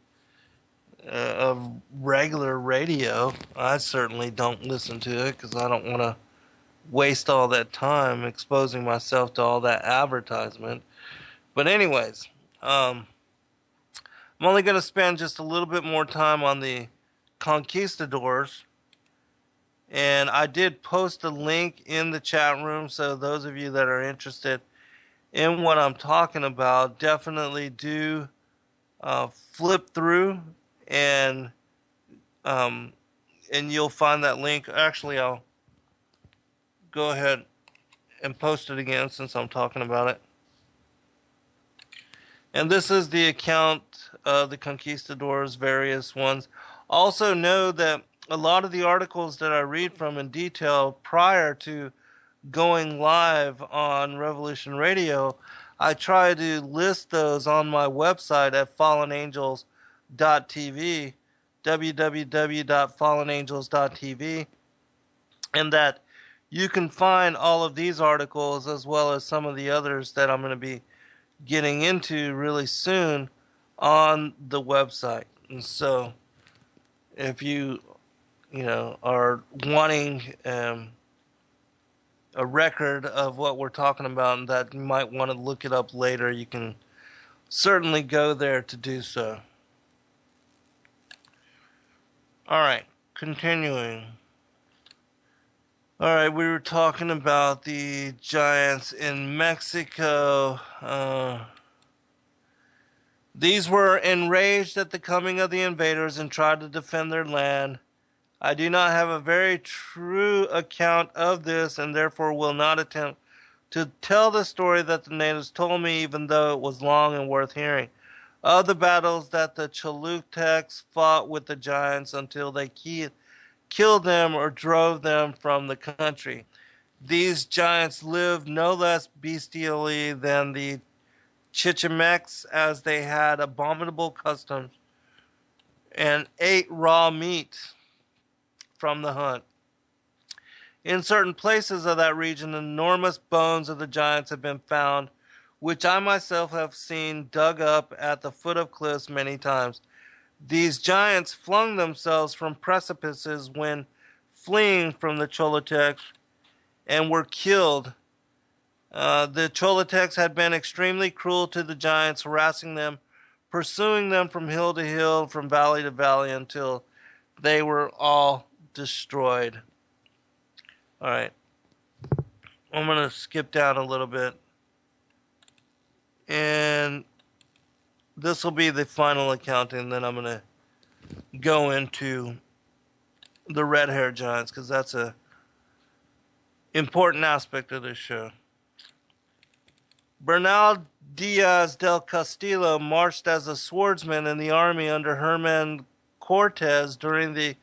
of regular radio. I certainly don't listen to it because I don't want to waste all that time exposing myself to all that advertisement. But anyways, I'm only going to spend just a little bit more time on the conquistadors. And I did post a link in the chat room, so those of you that are interested in what I'm talking about, definitely do flip through, and you'll find that link. Actually, I'll go ahead and post it again since I'm talking about it. And this is the account of the conquistadors, various ones. Also know that a lot of the articles that I read from in detail prior to going live on Revolution Radio, I try to list those on my website at fallenangels.tv, www.fallenangels.tv, and that you can find all of these articles as well as some of the others that I'm going to be getting into really soon on the website. And so if you are wanting a record of what we're talking about, and that you might want to look it up later, you can certainly go there to do so. Alright, continuing. Alright, we were talking about the giants in Mexico. These were enraged at the coming of the invaders and tried to defend their land. I do not have a very true account of this, and therefore will not attempt to tell the story that the natives told me, even though it was long and worth hearing, of the battles that the Cholutecs fought with the giants until they killed them or drove them from the country. These giants lived no less bestially than the Chichimecs, as they had abominable customs and ate raw meat from the hunt. In certain places of that region, enormous bones of the giants have been found, which I myself have seen dug up at the foot of cliffs many times. These giants flung themselves from precipices when fleeing from the Cholutecs and were killed. The Cholutecs had been extremely cruel to the giants, harassing them, pursuing them from hill to hill, from valley to valley, until they were all destroyed. Alright, I'm going to skip down a little bit. And this will be the final accounting. Then I'm going to go into the red hair giants because that's a important aspect of this show. Bernal Diaz del Castillo marched as a swordsman in the army under Herman Cortez during the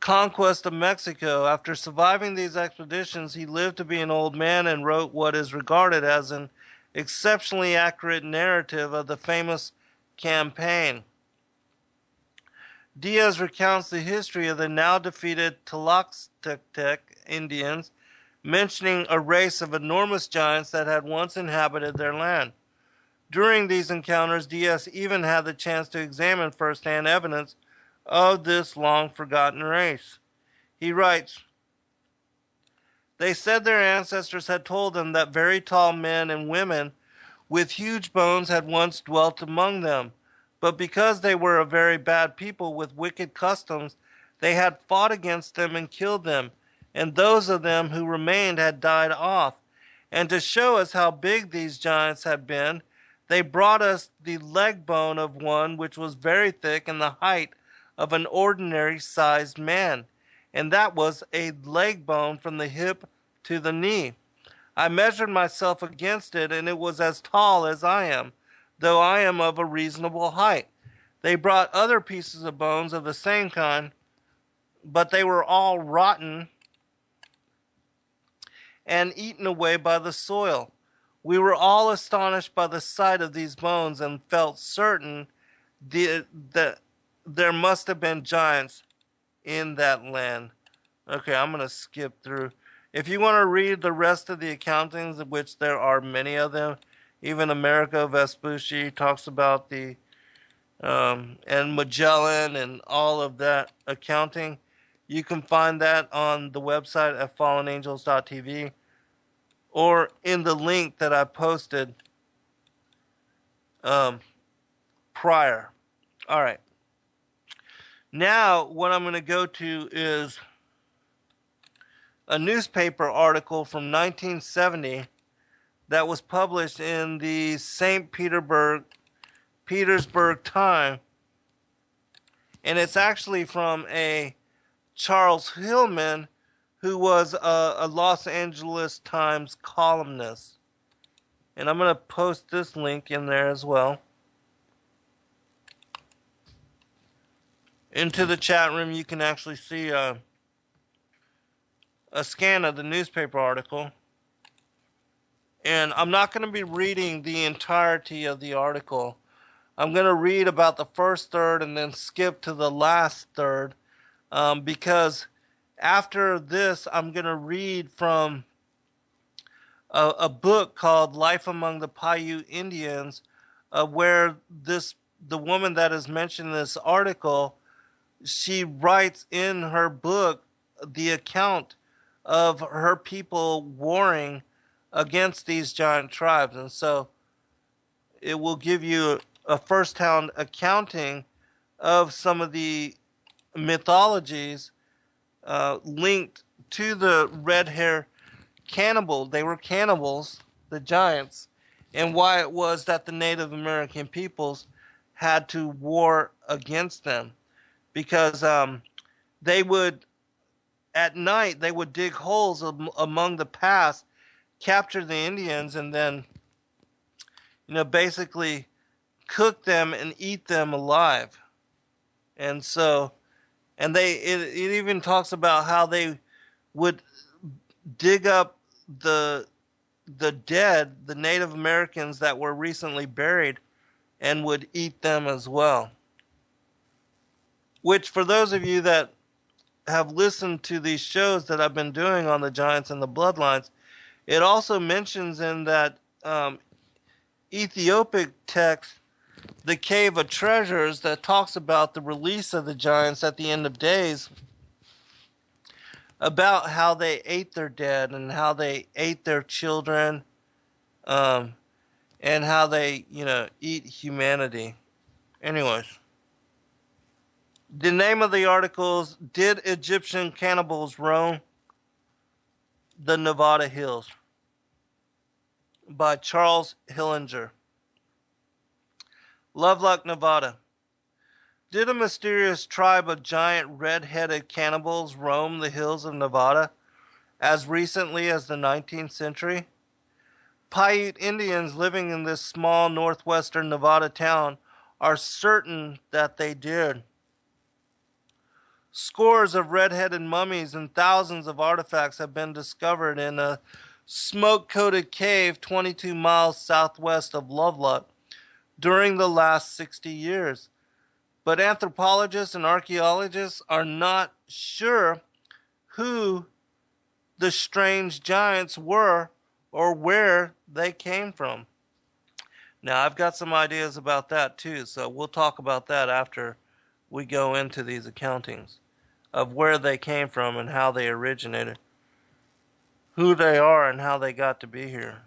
conquest of Mexico. After surviving these expeditions, he lived to be an old man and wrote what is regarded as an exceptionally accurate narrative of the famous campaign. Diaz recounts the history of the now defeated Tlaxcaltec Indians, mentioning a race of enormous giants that had once inhabited their land. During these encounters, Diaz even had the chance to examine first-hand evidence of this long-forgotten race. He writes, "They said their ancestors had told them that very tall men and women with huge bones had once dwelt among them, but because they were a very bad people with wicked customs, they had fought against them and killed them, and those of them who remained had died off. And to show us how big these giants had been, they brought us the leg bone of one which was very thick and the height of an ordinary sized man, and that was a leg bone from the hip to the knee. I measured myself against it, and it was as tall as I am, though I am of a reasonable height. They brought other pieces of bones of the same kind, but they were all rotten and eaten away by the soil. We were all astonished by the sight of these bones and felt certain that there must have been giants in that land." Okay, I'm going to skip through. If you want to read the rest of the accountings, of which there are many of them, even Amerigo Vespucci talks about the, and Magellan and all of that accounting, you can find that on the website at fallenangels.tv or in the link that I posted prior. All right. Now, what I'm going to go to is a newspaper article from 1970 that was published in the St. Petersburg Time. And it's actually from a Charles Hillman, who was a Los Angeles Times columnist. And I'm going to post this link in there as well. Into the chat room, you can actually see a scan of the newspaper article. And I'm not going to be reading the entirety of the article. I'm going to read about the first third and then skip to the last third. Because after this, I'm going to read from a book called Life Among the Paiute Indians, where the woman that is mentioned in this article, she writes in her book the account of her people warring against these giant tribes. And so it will give you a first-hand accounting of some of the mythologies linked to the red hair cannibal. They were cannibals, the giants, and why it was that the Native American peoples had to war against them. Because they would, at night, they would dig holes among the pass, capture the Indians, and then, basically cook them and eat them alive. And so, and it even talks about how they would dig up the dead, the Native Americans that were recently buried, and would eat them as well. Which, for those of you that have listened to these shows that I've been doing on the giants and the bloodlines, it also mentions in that Ethiopic text, the Cave of Treasures, that talks about the release of the giants at the end of days, about how they ate their dead and how they ate their children, and how they, eat humanity. Anyways. The name of the article is "Did Egyptian Cannibals Roam the Nevada Hills?" by Charles Hillinger. Lovelock, Nevada. Did a mysterious tribe of giant red-headed cannibals roam the hills of Nevada as recently as the 19th century? Paiute Indians living in this small northwestern Nevada town are certain that they did. Scores of red-headed mummies and thousands of artifacts have been discovered in a smoke-coated cave 22 miles southwest of Lovelock during the last 60 years. But anthropologists and archaeologists are not sure who the strange giants were or where they came from. Now, I've got some ideas about that too, so we'll talk about that after we go into these accountings of where they came from and how they originated, who they are and how they got to be here.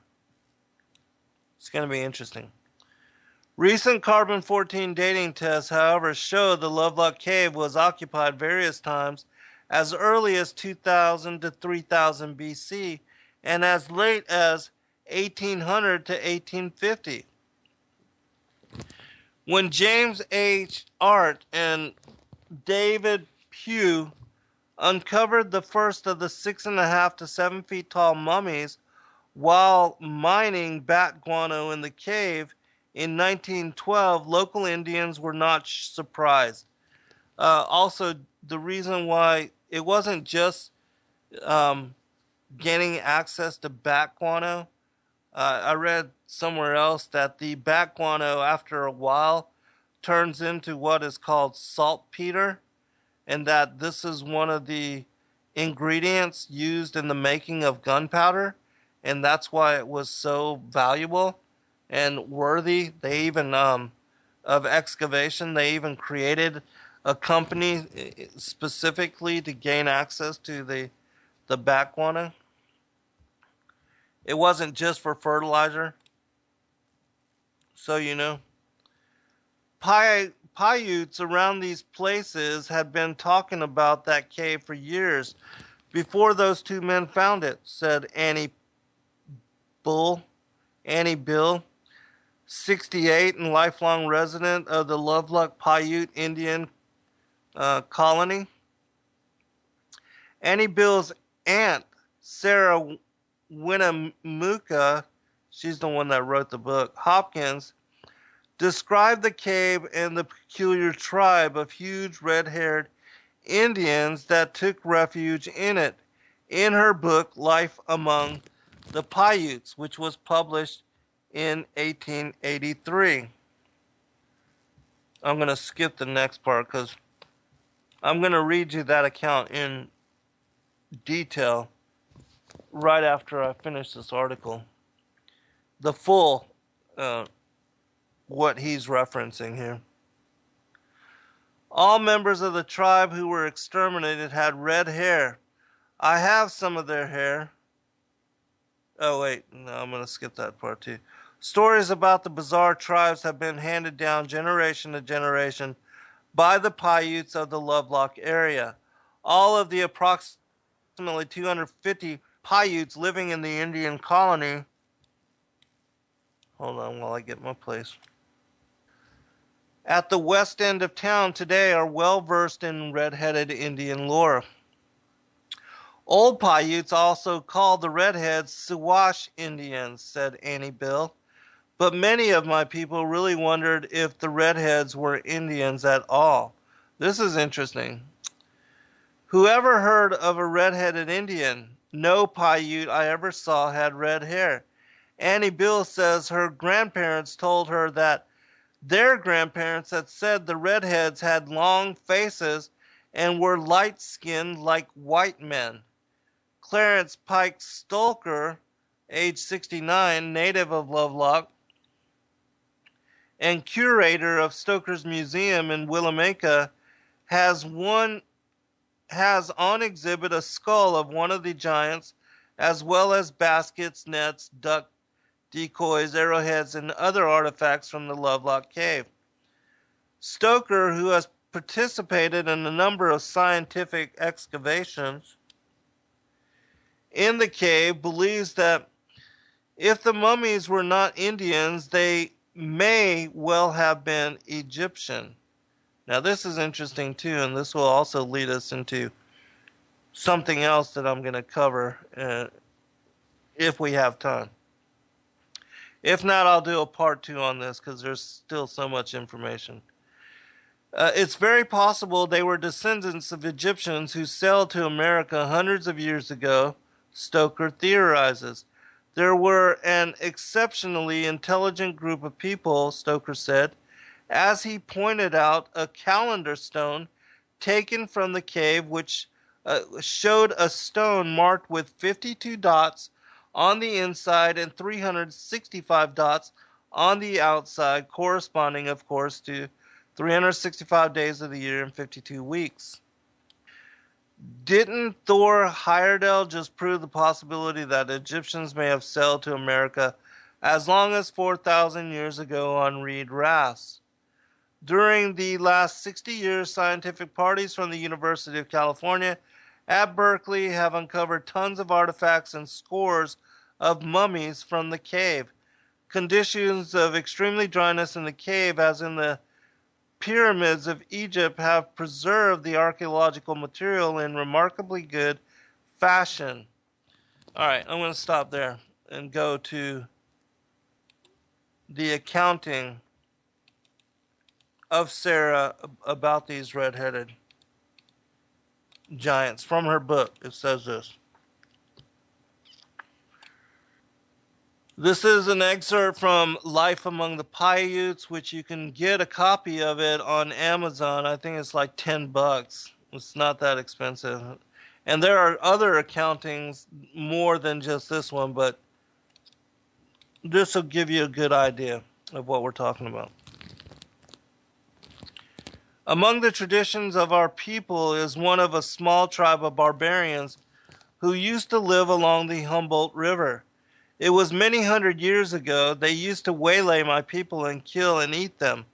It's going to be interesting. Recent carbon-14 dating tests, however, show the Lovelock Cave was occupied various times as early as 2000 to 3000 BC and as late as 1800 to 1850. When James H. Art and David Pugh uncovered the first of the 6.5 to 7 feet tall mummies while mining bat guano in the cave in 1912, local Indians were not surprised. Also, the reason why it wasn't just gaining access to bat guano, I read somewhere else that the bat guano, after a while, turns into what is called saltpeter, and that this is one of the ingredients used in the making of gunpowder, and that's why it was so valuable and worthy. They even of excavation, they even created a company specifically to gain access to the bat guano. It wasn't just for fertilizer, so you know. Paiutes around these places had been talking about that cave for years before those two men found it, said Annie Bill, 68 and lifelong resident of the Lovelock Paiute Indian colony. Annie Bill's aunt, Sarah Winnemucca, she's the one that wrote the book, Hopkins, described the cave and the peculiar tribe of huge red-haired Indians that took refuge in it in her book, Life Among the Paiutes, which was published in 1883. I'm going to skip the next part because I'm going to read you that account in detail right after I finish this article. The full, what he's referencing here. All members of the tribe who were exterminated had red hair. I have some of their hair. Oh wait, no, I'm going to skip that part too. Stories about the bizarre tribes have been handed down generation to generation by the Paiutes of the Lovelock area. All of the approximately 250 Paiutes living in the Indian colony. Hold on while I get my place. At the west end of town today are well versed in red-headed Indian lore. Old Paiutes also called the redheads Siwash Indians, said Annie Bill. But many of my people really wondered if the redheads were Indians at all. This is interesting. Whoever heard of a red-headed Indian? No Paiute I ever saw had red hair. Annie Bill says her grandparents told her that their grandparents had said the redheads had long faces and were light-skinned like white men. Clarence Pike Stoker, age 69, native of Lovelock, and curator of Stoker's Museum in Willamette, has on exhibit a skull of one of the giants, as well as baskets, nets, duck decoys, arrowheads, and other artifacts from the Lovelock Cave. Stoker, who has participated in a number of scientific excavations in the cave, believes that if the mummies were not Indians, they may well have been Egyptian. Now, this is interesting too, and this will also lead us into something else that I'm going to cover if we have time. If not, I'll do a part 2 on this because there's still so much information. It's very possible they were descendants of Egyptians who sailed to America hundreds of years ago, Stoker theorizes. There were an exceptionally intelligent group of people, Stoker said, as he pointed out a calendar stone taken from the cave which showed a stone marked with 52 dots on the inside and 365 dots on the outside, corresponding, of course, to 365 days of the year and 52 weeks. Didn't Thor Heyerdahl just prove the possibility that Egyptians may have sailed to America as long as 4,000 years ago on reed rafts? During the last 60 years, scientific parties from the University of California at Berkeley have uncovered tons of artifacts and scores of mummies from the cave. Conditions of extremely dryness in the cave, as in the pyramids of Egypt, have preserved the archaeological material in remarkably good fashion. All right, I'm going to stop there and go to the accounting of Sarah about these red-headed giants. From her book, it says this. This is an excerpt from Life Among the Paiutes, which you can get a copy of it on Amazon. I think it's like $10. It's not that expensive. And there are other accountings more than just this one, but this will give you a good idea of what we're talking about. Among the traditions of our people is one of a small tribe of barbarians who used to live along the Humboldt River. It was many hundred years ago. They used to waylay my people and kill and eat them.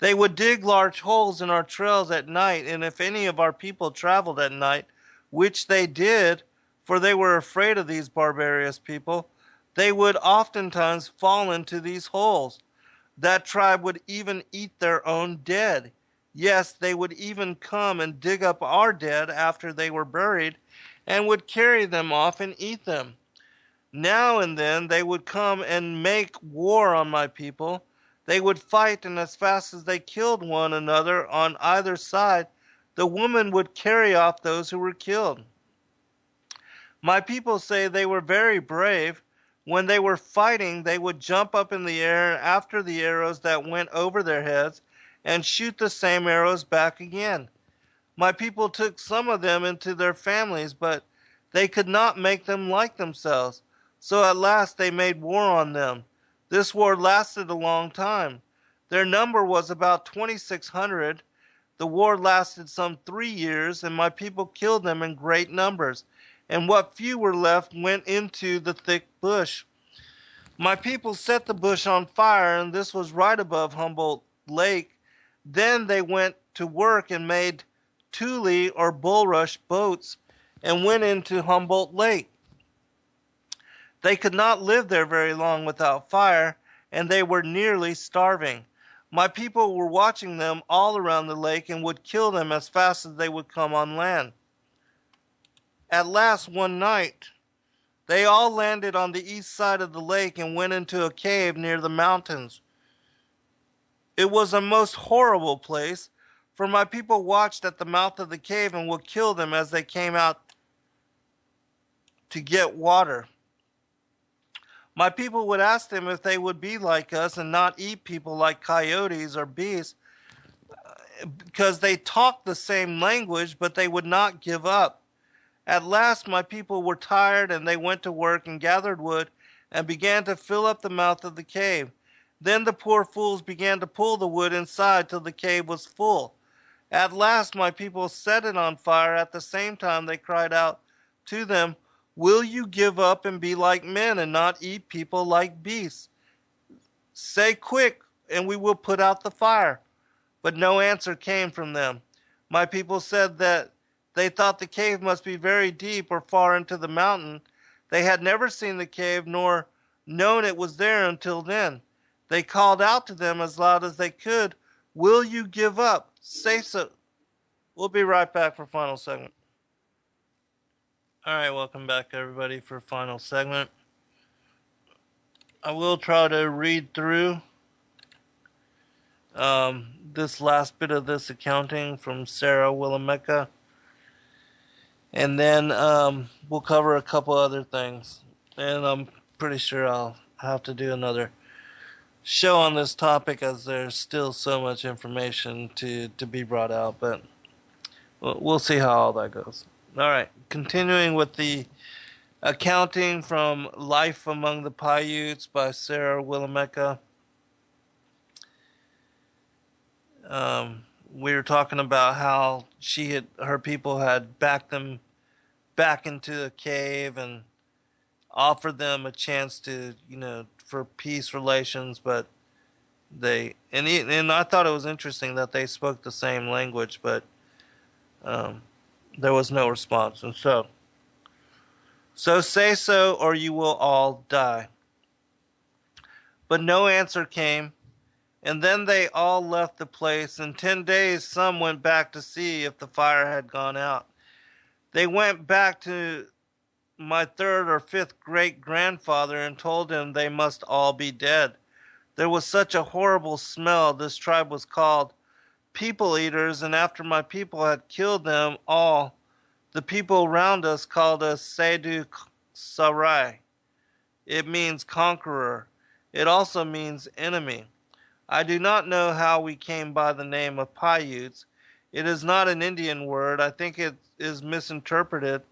They would dig large holes in our trails at night, and if any of our people traveled at night, which they did, for they were afraid of these barbarous people, they would oftentimes fall into these holes. That tribe would even eat their own dead. Yes, they would even come and dig up our dead after they were buried, and would carry them off and eat them. Now and then they would come and make war on my people. They would fight, and as fast as they killed one another on either side, the woman would carry off those who were killed. My people say they were very brave. When they were fighting, they would jump up in the air after the arrows that went over their heads and shoot the same arrows back again. My people took some of them into their families, but they could not make them like themselves. So at last they made war on them. This war lasted a long time. Their number was about 2,600. The war lasted some 3 years, and my people killed them in great numbers, and what few were left went into the thick bush. My people set the bush on fire, and this was right above Humboldt Lake. Then they went to work and made tule or bulrush boats and went into Humboldt Lake. They could not live there very long without fire, and they were nearly starving. My people were watching them all around the lake and would kill them as fast as they would come on land. At last, one night, they all landed on the east side of the lake and went into a cave near the mountains. It was a most horrible place, for my people watched at the mouth of the cave and would kill them as they came out to get water. My people would ask them if they would be like us and not eat people like coyotes or beasts, because they talked the same language, but they would not give up. At last my people were tired, and they went to work and gathered wood and began to fill up the mouth of the cave. Then the poor fools began to pull the wood inside till the cave was full. At last my people set it on fire. At the same time they cried out to them, "Will you give up and be like men and not eat people like beasts? Say quick, and we will put out the fire." But no answer came from them. My people said that they thought the cave must be very deep or far into the mountain. They had never seen the cave nor known it was there until then. They called out to them as loud as they could, "Will you give up? Say so." We'll be right back for final segment. All right, welcome back, everybody, for final segment. I will try to read through this last bit of this accounting from Sarah Willameka, and then we'll cover a couple other things. And I'm pretty sure I'll have to do another show on this topic, as there's still so much information to be brought out, but we'll see how all that goes. All right, continuing with the accounting from Life Among the Paiutes by Sarah Willameka. We were talking about how her people had backed them back into a cave and offered them a chance to, for peace relations, but and I thought it was interesting that they spoke the same language, but there was no response. And so say so, or you will all die. But no answer came, and then they all left the place. In 10 days some went back to see if the fire had gone out. They went back to my third or fifth great-grandfather and told him they must all be dead. There was such a horrible smell. This tribe was called People Eaters, and after my people had killed them all, the people around us called us Sedu Sarai. It means conqueror. It also means enemy. I do not know how we came by the name of Paiutes. It is not an Indian word. I think it is misinterpreted.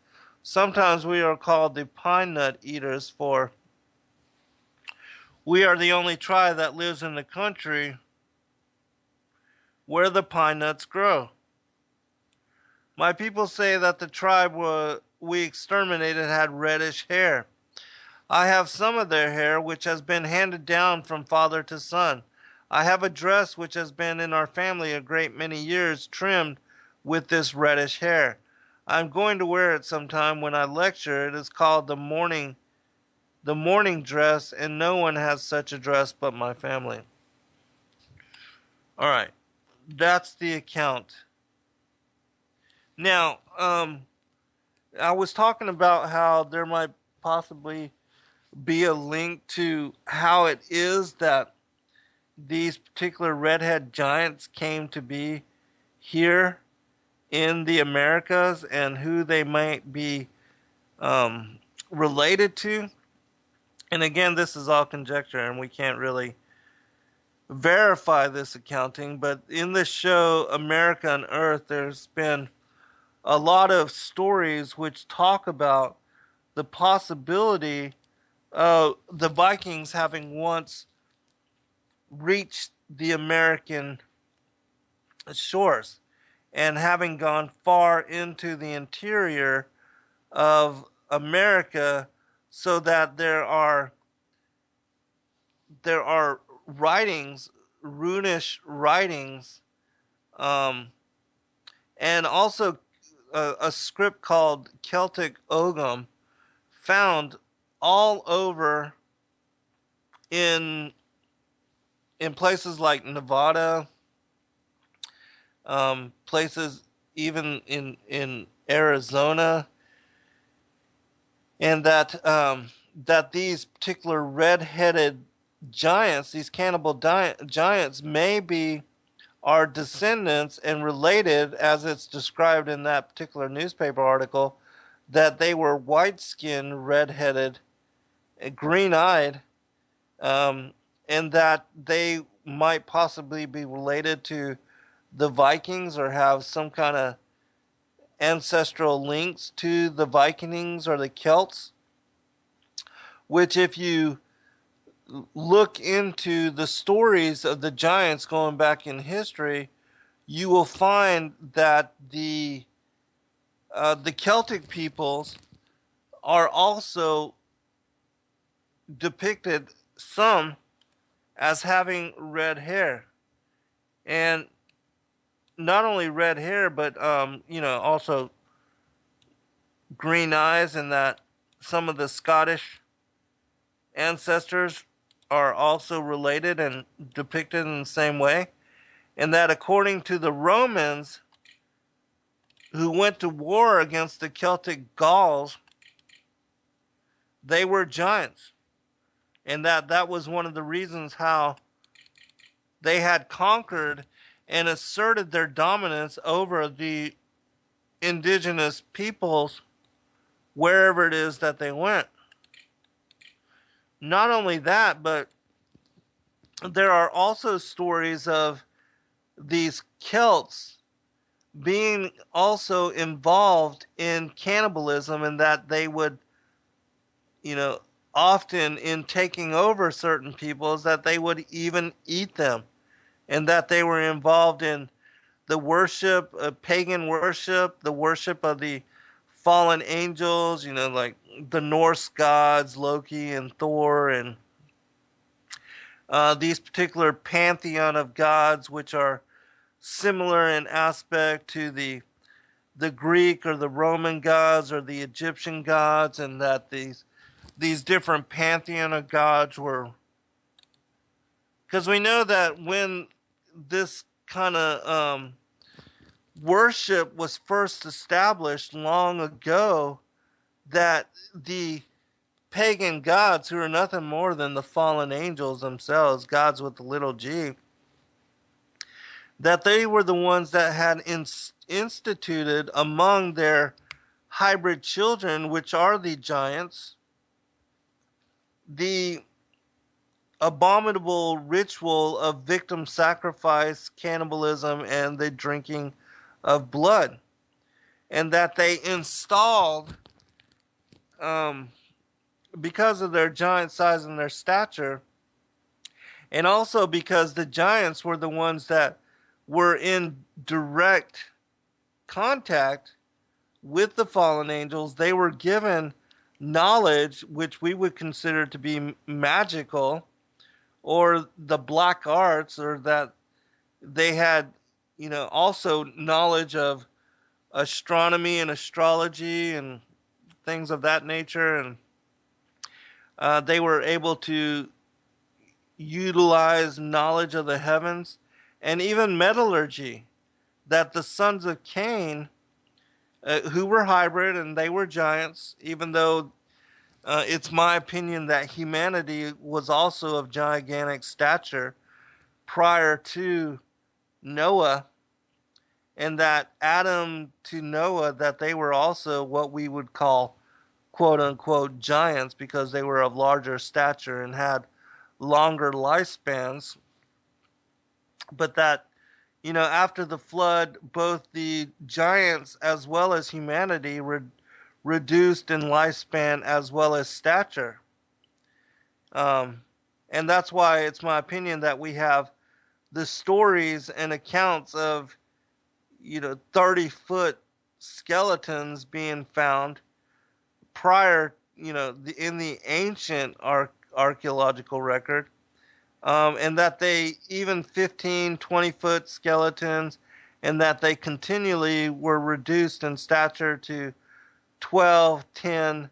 Sometimes we are called the pine nut eaters, for we are the only tribe that lives in the country where the pine nuts grow. My people say that the tribe we exterminated had reddish hair. I have some of their hair, which has been handed down from father to son. I have a dress which has been in our family a great many years, trimmed with this reddish hair. I am going to wear it sometime when I lecture. It is called the mourning dress, and no one has such a dress but my family. All right, that's the account. Now, I was talking about how there might possibly be a link to how it is that these particular redhead giants came to be here in the Americas, and who they might be related to. And again, this is all conjecture, and we can't really verify this accounting, but in this show, America on Earth, there's been a lot of stories which talk about the possibility of the Vikings having once reached the American shores and having gone far into the interior of America, so that there are writings, runish writings, and also a script called Celtic Ogham, found all over in places like Nevada, places even in Arizona, and that these particular red-headed giants, these cannibal giants, maybe are descendants and related, as it's described in that particular newspaper article, that they were white-skinned, red-headed, green-eyed, and that they might possibly be related to the Vikings or have some kind of ancestral links to the Vikings or the Celts, which, if you look into the stories of the giants going back in history, you will find that the Celtic peoples are also depicted, some as having red hair, and not only red hair, but also green eyes, and that some of the Scottish ancestors are also related and depicted in the same way. And that according to the Romans who went to war against the Celtic Gauls, they were giants. And that was one of the reasons how they had conquered and asserted their dominance over the indigenous peoples wherever it is that they went. Not only that, but there are also stories of these Celts being also involved in cannibalism, and that they would, often in taking over certain peoples, that they would even eat them, and that they were involved in the worship of pagan worship, the worship of the fallen angels, like the Norse gods, Loki and Thor, and these particular pantheon of gods, which are similar in aspect to the Greek or the Roman gods or the Egyptian gods, and that these different pantheon of gods were, because we know that when this kind of worship was first established long ago, that the pagan gods, who are nothing more than the fallen angels themselves, gods with a little g, that they were the ones that had instituted among their hybrid children, which are the giants, the abominable ritual of victim sacrifice, cannibalism, and the drinking of blood. And that they installed, because of their giant size and their stature, and also because the giants were the ones that were in direct contact with the fallen angels, they were given knowledge which we would consider to be magical, or the black arts, or that they had, also knowledge of astronomy and astrology and things of that nature. And they were able to utilize knowledge of the heavens and even metallurgy, that the sons of Cain, who were hybrid and they were giants, even though it's my opinion that humanity was also of gigantic stature prior to Noah, and that Adam to Noah, that they were also what we would call quote unquote giants, because they were of larger stature and had longer lifespans. But that, after the flood, both the giants as well as humanity were reduced in lifespan as well as stature. And that's why it's my opinion that we have the stories and accounts of, 30-foot skeletons being found prior, in the ancient archaeological record. And that they, even 15, 20-foot skeletons, and that they continually were reduced in stature to 12, 10,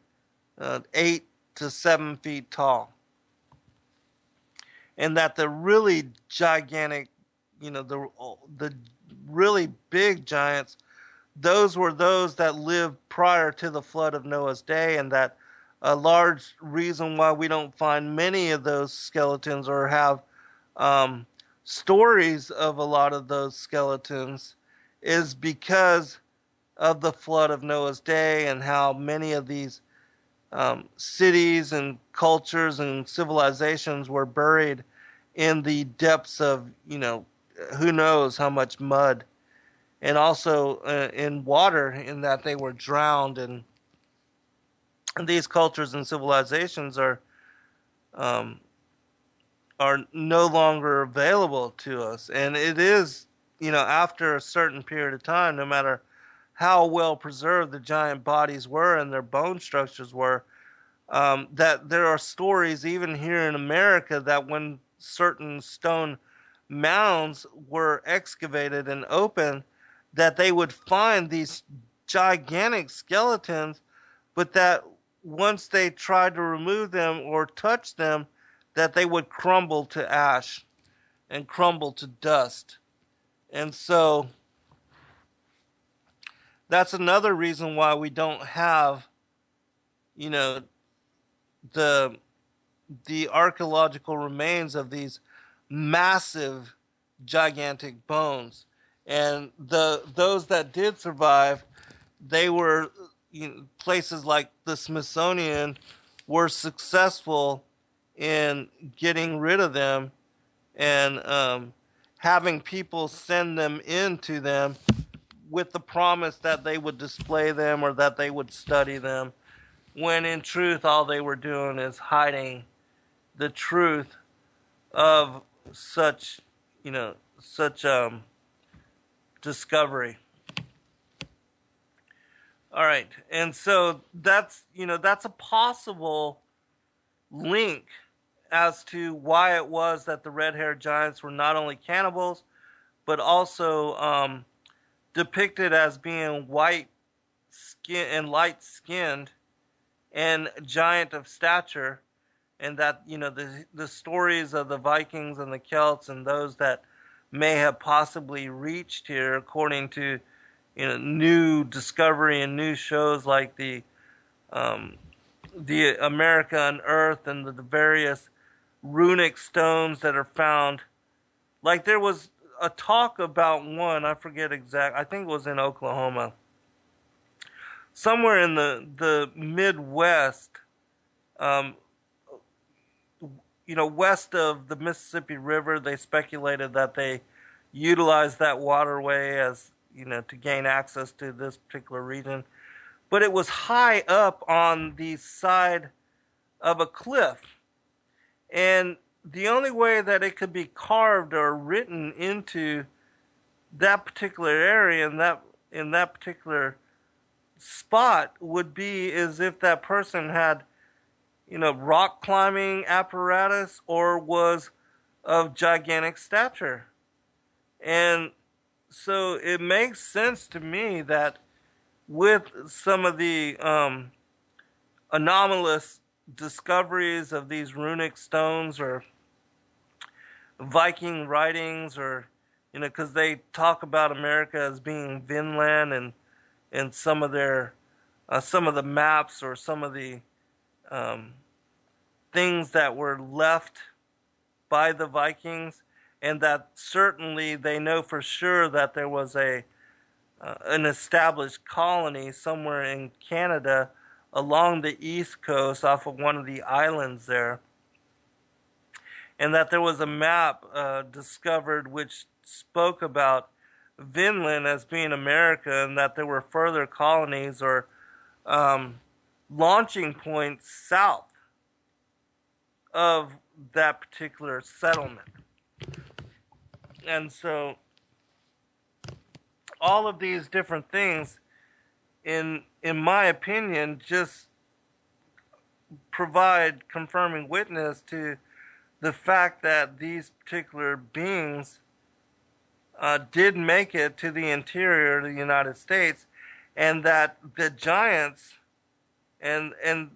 8 to 7 feet tall. And that the really gigantic, the really big giants, those were those that lived prior to the flood of Noah's day, and that a large reason why we don't find many of those skeletons or have stories of a lot of those skeletons is because of the flood of Noah's day, and how many of these cities and cultures and civilizations were buried in the depths of, who knows how much mud, and also in water, in that they were drowned. And these cultures and civilizations are no longer available to us. And it is, after a certain period of time, no matter how well preserved the giant bodies were and their bone structures were, that there are stories even here in America that when certain stone mounds were excavated and opened, that they would find these gigantic skeletons, but that once they tried to remove them or touch them, that they would crumble to ash and crumble to dust. And so that's another reason why we don't have, you know, the the archaeological remains of these massive, gigantic bones. And those that did survive, they were, places like the Smithsonian were successful in getting rid of them and having people send them into them with the promise that they would display them or that they would study them, when in truth all they were doing is hiding the truth of such, such discovery. All right, and so that's a possible link as to why it was that the red-haired giants were not only cannibals, but also depicted as being white skin and light-skinned and giant of stature, and that the stories of the Vikings and the Celts and those that may have possibly reached here, according to new discovery and new shows like the America Unearthed and the various runic stones that are found. Like there was a talk about one, I forget exact, I think it was in Oklahoma, somewhere in the Midwest, west of the Mississippi River. They speculated that they utilized that waterway as, to gain access to this particular region. But it was high up on the side of a cliff. And the only way that it could be carved or written into that particular area in that particular spot would be as if that person had, rock climbing apparatus or was of gigantic stature. And so it makes sense to me that with some of the anomalous discoveries of these runic stones or Viking writings, or because they talk about America as being Vinland, and some of their some of the maps or some of the things that were left by the Vikings, and that certainly they know for sure that there was an established colony somewhere in Canada along the east coast off of one of the islands there, and that there was a map discovered which spoke about Vinland as being America, and that there were further colonies or launching points south of that particular settlement. And so all of these different things, in my opinion, just provide confirming witness to the fact that these particular beings did make it to the interior of the United States, and that the giants, and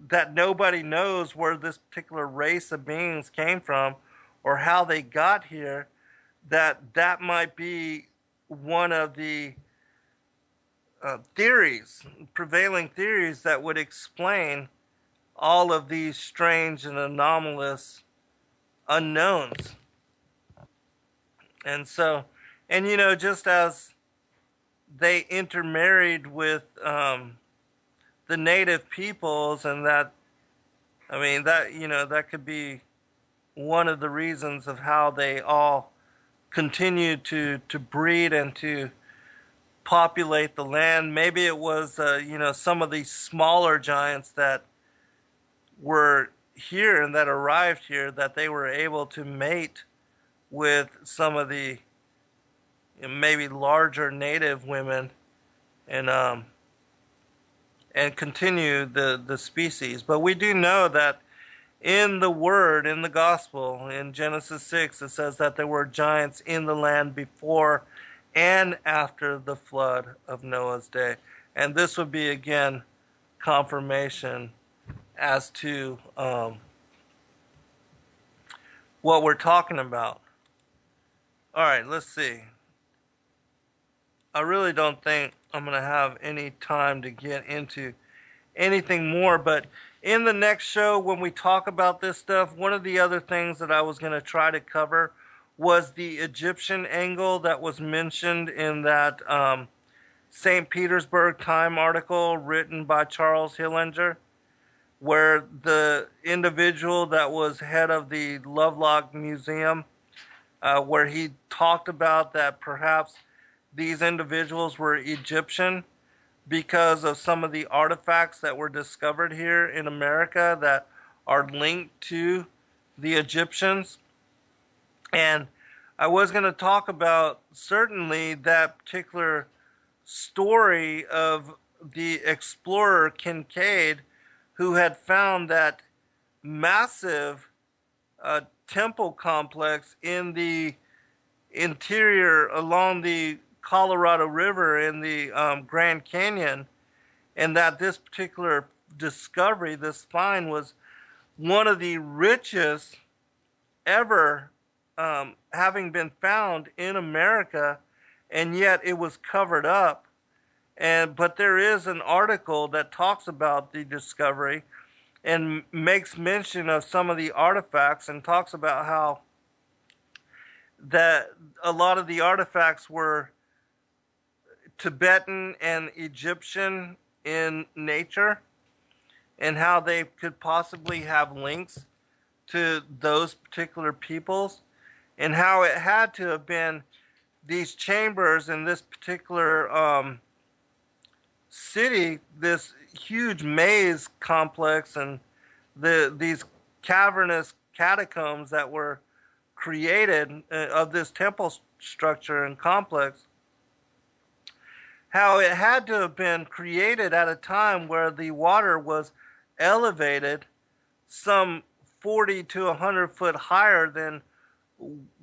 that nobody knows where this particular race of beings came from or how they got here, that might be one of the prevailing theories that would explain all of these strange and anomalous unknowns. And so, and just as they intermarried with the native peoples, and that, that could be one of the reasons of how they all continued to breed and to populate the land. Maybe it was, some of these smaller giants that were here and that arrived here, that they were able to mate with some of the maybe larger native women and continue the species. But we do know that in the word, in the gospel, in Genesis 6, it says that there were giants in the land before and after the flood of Noah's day. And this would be, again, confirmation as to what we're talking about. All right, let's see. I really don't think I'm going to have any time to get into anything more, but in the next show, when we talk about this stuff, one of the other things that I was going to try to cover was the Egyptian angle that was mentioned in that St. Petersburg Time article written by Charles Hillinger, where the individual that was head of the Lovelock Museum, where he talked about that perhaps these individuals were Egyptian because of some of the artifacts that were discovered here in America that are linked to the Egyptians. And I was going to talk about certainly that particular story of the explorer Kincaid, who had found that massive temple complex in the interior along the Colorado River in the Grand Canyon, and that this particular discovery, this find, was one of the richest ever having been found in America, and yet it was covered up. But there is an article that talks about the discovery and makes mention of some of the artifacts and talks about how that a lot of the artifacts were Tibetan and Egyptian in nature, and how they could possibly have links to those particular peoples, and how it had to have been these chambers in this particular city, this huge maze complex, and these cavernous catacombs that were created of this temple structure and complex, how it had to have been created at a time where the water was elevated some 40 to 100 foot higher than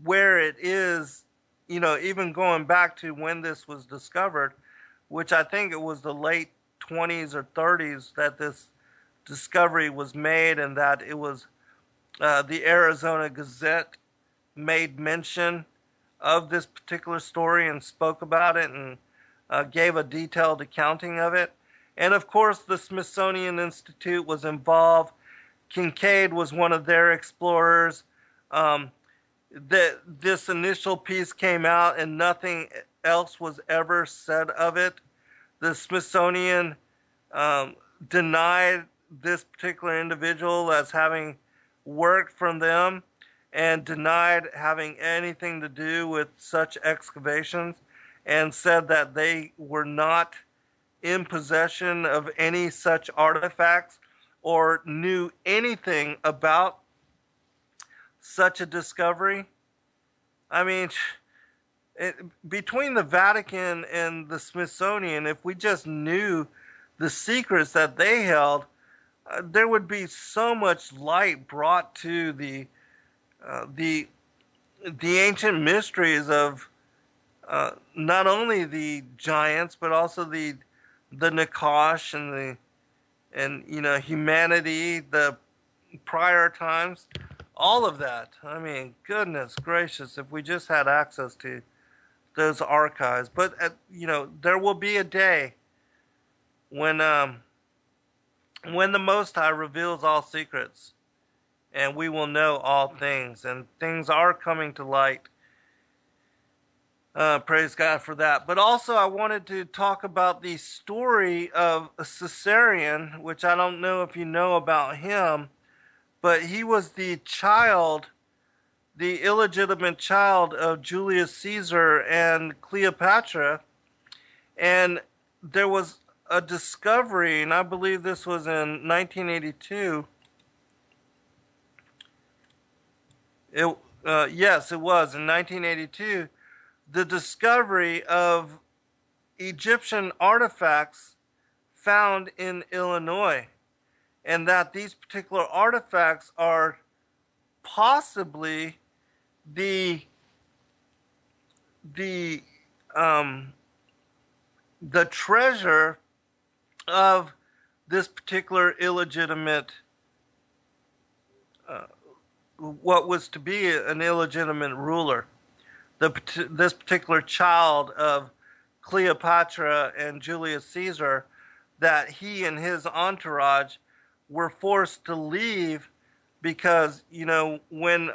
where it is, even going back to when this was discovered, which I think it was the late 20s or 30s that this discovery was made, and that it was the Arizona Gazette made mention of this particular story and spoke about it and gave a detailed accounting of it. And of course, the Smithsonian Institute was involved. Kincaid was one of their explorers. This initial piece came out and nothing else was ever said of it. The Smithsonian denied this particular individual as having worked from them and denied having anything to do with such excavations, and said that they were not in possession of any such artifacts or knew anything about such a discovery. I mean, between the Vatican and the Smithsonian, if we just knew the secrets that they held, there would be so much light brought to the ancient mysteries of not only the giants, but also the Nakash and humanity, the prior times, all of that. I mean, goodness gracious, if we just had access to those archives. But there will be a day when the Most High reveals all secrets, and we will know all things, and things are coming to light. Praise God for that. But also I wanted to talk about the story of Caesarion, which I don't know if you know about him, but he was the illegitimate child of Julius Caesar and Cleopatra. And there was a discovery, and I believe this was in 1982. Yes, it was in 1982. The discovery of Egyptian artifacts found in Illinois, and that these particular artifacts are possibly the treasure of this particular illegitimate what was to be an illegitimate ruler. This particular child of Cleopatra and Julius Caesar, that he and his entourage were forced to leave because when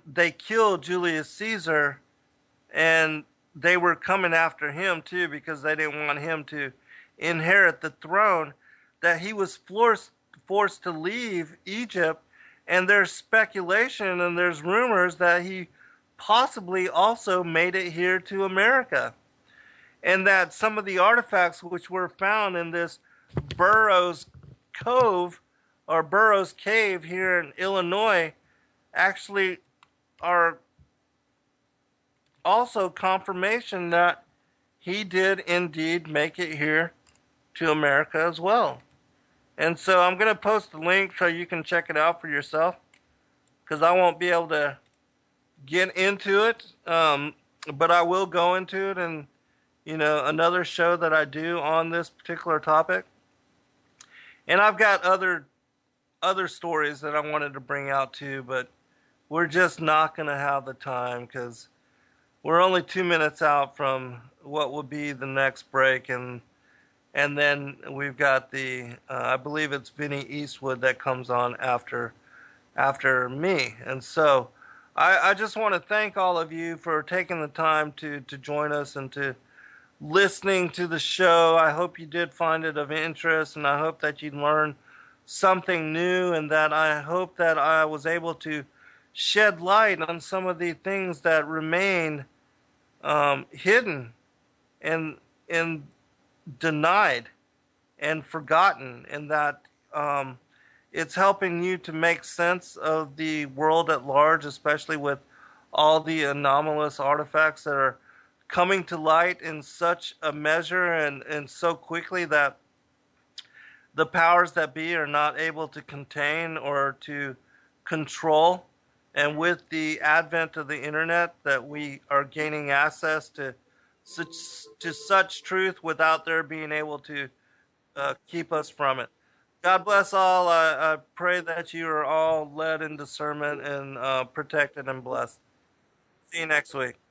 they killed Julius Caesar, and they were coming after him too because they didn't want him to inherit the throne, that he was forced to leave Egypt. And there's speculation and there's rumors that he possibly also made it here to America, and that some of the artifacts which were found in this Burroughs Cove or Burroughs Cave here in Illinois actually are also confirmation that he did indeed make it here to America as well. And so I'm going to post the link so you can check it out for yourself, because I won't be able to get into it, but I will go into it in another show that I do on this particular topic. And I've got other stories that I wanted to bring out too, but we're just not going to have the time because we're only 2 minutes out from what will be the next break, and then we've got the I believe it's Vinny Eastwood that comes on after me. And so I just want to thank all of you for taking the time to join us and to listening to the show. I hope you did find it of interest, and I hope that you learned something new, and that I hope that I was able to shed light on some of the things that remain hidden and denied and forgotten, and that it's helping you to make sense of the world at large, especially with all the anomalous artifacts that are coming to light in such a measure and so quickly that the powers that be are not able to contain or to control. And with the advent of the internet, that we are gaining access to such truth without their being able to keep us from it. God bless all. I pray that you are all led in discernment and protected and blessed. See you next week.